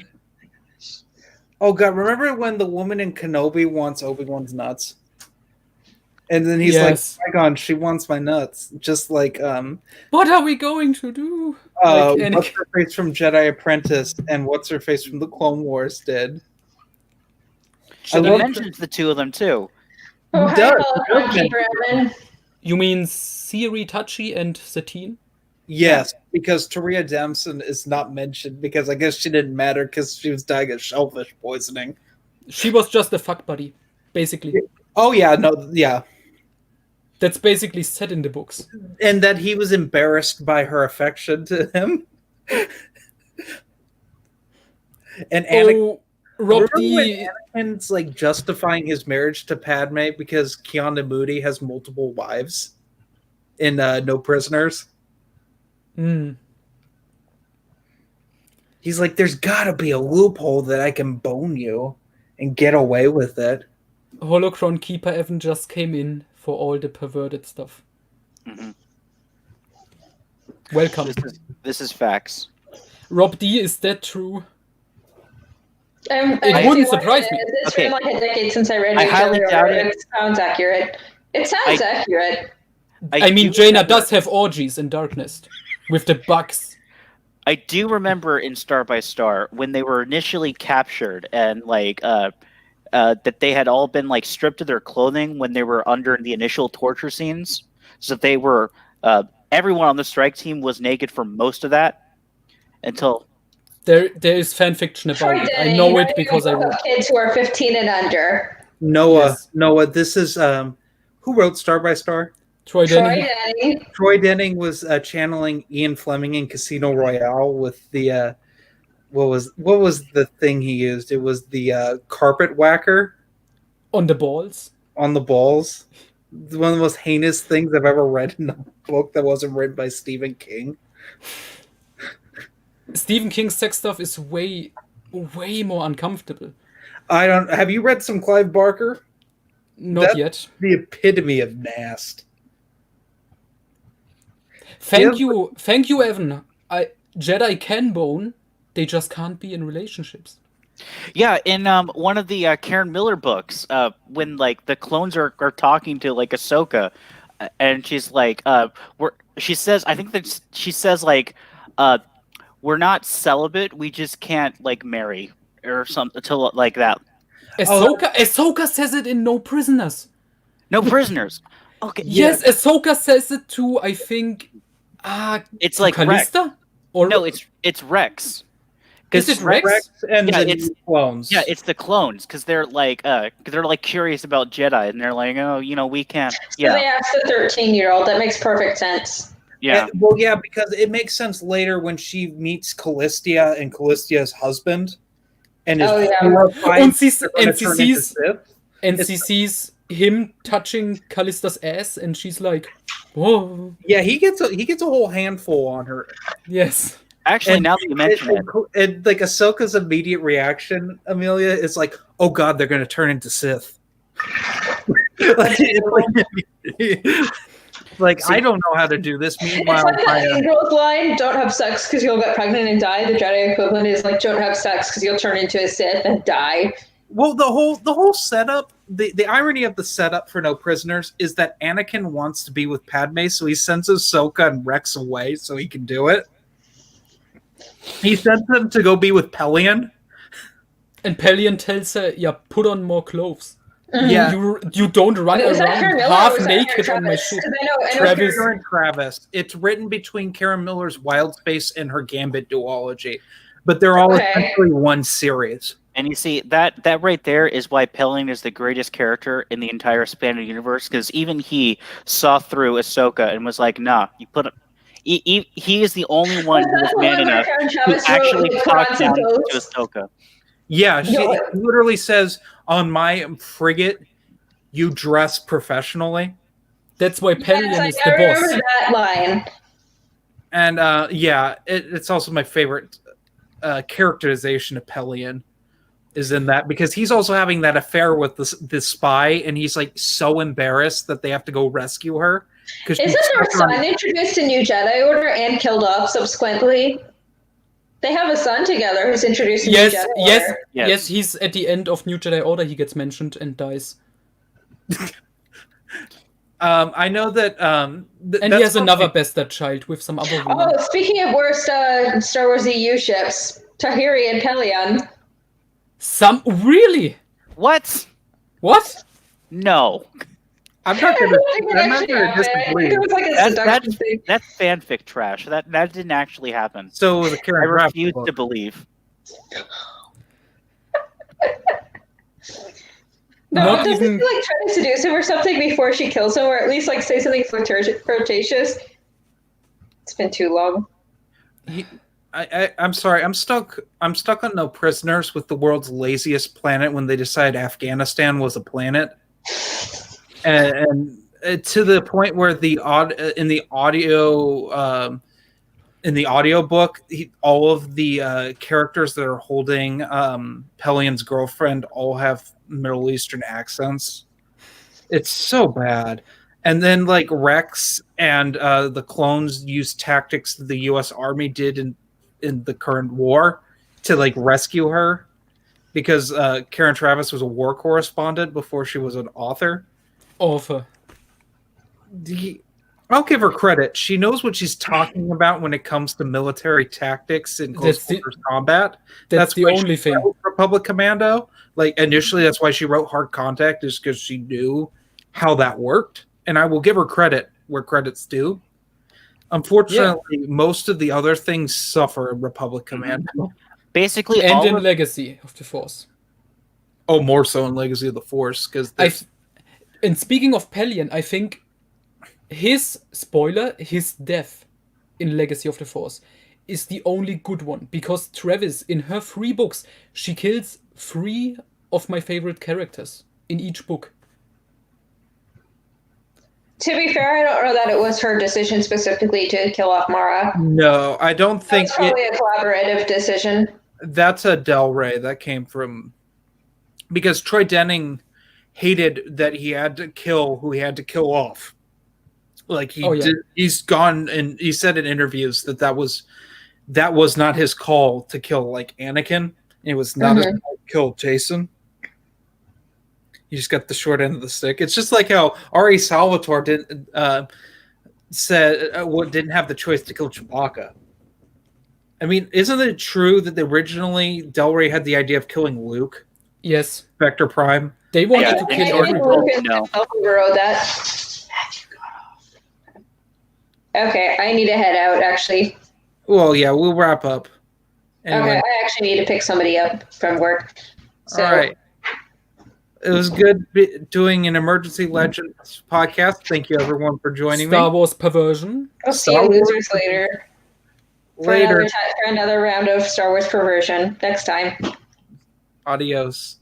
oh god, remember when the woman in Kenobi wants Obi-Wan's nuts? And then he's Yes. like, "My God, she wants my nuts." Just like What are we going to do? Like Anakin. what's her face from Jedi Apprentice and what's her face from the Clone Wars did. She love- mentions the two of them too. Oh, He hi, does. Holocron Keeper. You mean Siri Tachi and Satine? Yes, because Taria Damson is not mentioned because I guess she didn't matter because she was dying of shellfish poisoning. She was just a fuck buddy, basically. Oh yeah, no, yeah. That's basically set in the books. And that he was embarrassed by her affection to him. And Anakin, Oh, Rob remember when D. Anakin's like justifying his marriage to Padme because Keanu Moody has multiple wives in No Prisoners? Mm. He's like, there's gotta be a loophole that I can bone you and get away with it. Holocron Keeper Evan just came in for all the perverted stuff. Mhm. Welcome. This is facts. Rob D, is that true? It It wouldn't surprise me. It's Okay. been like a decade since I read I it. highly doubt it. It sounds accurate. It sounds accurate. I mean, do Jaina remember- does have orgies in Darkness with the bugs. I do remember in Star by Star when they were initially captured and that they had all been like stripped of their clothing when they were under the initial torture scenes. So they were everyone on the strike team was naked for most of that until There is fan fiction about Troy it. I Denning, know how it do you because I look wrote. up kids who are 15 and under. Noah, Yes. this is who wrote Star by Star? Troy Troy Denning. Denning. Troy Denning was channeling Ian Fleming in Casino Royale with the what was the thing he used? It was the carpet whacker On the balls. on the balls. One of the most heinous things I've ever read in a book that wasn't written by Stephen King. Stephen King's sex stuff is way more uncomfortable. I don't. Have you read some Clive Barker? Not That- yet. The epitome of nast. Thank you, Evan. Jedi can bone, they just can't be in relationships. yeah, in one of the Karen Miller books, when like the clones are talking to like Ahsoka, and she's like, she says we're not celibate, we just can't like marry or something to like that. Ahsoka says it in No Prisoners. No prisoners. Okay. Yes, Ahsoka says it to, I think, It's to like Rex. Callista? Or No, it's Rex. Is it Rex? and Yeah, the it's- clones. Yeah, it's the clones because they're like curious about Jedi, and they're like, oh, we can't. So Yeah, they asked the 13-year-old. That makes perfect sense. yeah. Well, yeah, because it makes sense later when she meets Callistia and Callistia's husband, and is Oh, yeah. horrified And she they're gonna turn into sees Sith. and she sees him touching Callista's ass, and she's like, "Whoa, Yeah, he gets a whole handful on her. yes." Actually, And now that you mention it, and like Ahsoka's immediate reaction, Amelia, is like, "Oh God, they're going to turn into Sith." like See- I don't know how to do this. It's Meanwhile, like that Angel's line, don't have sex because you'll get pregnant and die. The Jedi equivalent is like, don't have sex because you'll turn into a Sith and die. well, the whole setup, the irony of the setup for No Prisoners is that Anakin wants to be with Padme, so he sends Ahsoka and Rex away so he can do it. He sends them to go be with Pelion. And Pelion tells her, "Yeah, put on more clothes. Yeah. You don't run Was that around Karen Miller or half was that naked Karen on my Travis? ship." 'Cause I know Travis. Karen Travis. It's written between Karen Miller's Wild Space and her Gambit duology, but they're all Okay. essentially one series. and you see that right there is why Pelion is the greatest character in the entire expanded universe, because even he saw through Ahsoka and was like, "Nah, you put him." He is the only one who was man enough to actually talk down to Ahsoka. Yeah, she No. literally says, "On my frigate, you dress professionally," That's why Pelion Yes, is I the remember boss. that line. and yeah, it's also my favorite characterization of Pelion is in that because he's also having that affair with this spy, and he's like so embarrassed that they have to go rescue her because Isn't their son introduced to New Jedi Order and killed off subsequently? They have a son together who's introduced to Yes, New Jedi yes, Order. yes. He's at the end of New Jedi Order. He gets mentioned and dies, I know that and he that's has another bastard child with some other woman. Oh, speaking of worst Star Wars EU ships, Tahiri and Pelion. Some really? What? What? No, I'm not gonna I think it disagree. was like a That- seduction thing. that's fanfic trash. That didn't actually happen. So the I Karen Travis refuse book. to believe. No, Not doesn't even- she like try to seduce him or something before she kills him, or at least like say something flirtatious? It's been too long. I'm sorry. I'm stuck on No Prisoners with the world's laziest planet when they decided Afghanistan was a planet, and to the point where in the audio book, all of the characters that are holding Pelion's girlfriend all have Middle Eastern accents. It's so bad. And then like Rex and the clones use tactics that the U.S. Army did in the current war to like rescue her because Karen Travis was a war correspondent before she was an author. Awful. I'll give her credit. She knows what she's talking about when it comes to military tactics and close That's the- quarters combat. That's the why she only thing. wrote Republic Commando. Like initially, that's why she wrote Hard Contact, is because she knew how that worked. And I will give her credit where credit's due. Unfortunately, most of the other things suffer in Republic Commando. Basically, And all in of, Legacy of the Force. Oh, more so in Legacy of the Force because And speaking of Pelion, I think his death in Legacy of the Force is the only good one, because Travis, in her 3 books, she kills 3 of my favorite characters in each book. To be fair, I don't know that it was her decision specifically to kill off Mara. no, I don't think It's probably a collaborative decision. that's a Del Rey that came from because Troy Denning hated that he had to kill who he had to kill off. Like he's gone and he said in interviews that was not his call to kill like Anakin. It was not his call to kill Jason. You just got the short end of the stick. It's just like how R.A. Salvatore didn't have the choice to kill Chewbacca. I mean, isn't it true that originally Del Rey had the idea of killing Luke, Yes, Vector Prime? they wanted Yeah, to they kill did. everyone. No. Wrote that. Okay, I need to head out actually. Well, yeah, we'll wrap up. Anyway, Okay, I actually need to pick somebody up from work. So, all right. It was good doing an Emergency Legends podcast. Thank you, everyone, for joining Star me. Wars perversion. I'll see you losers later. Later. For another round of Star Wars perversion next time. Adios.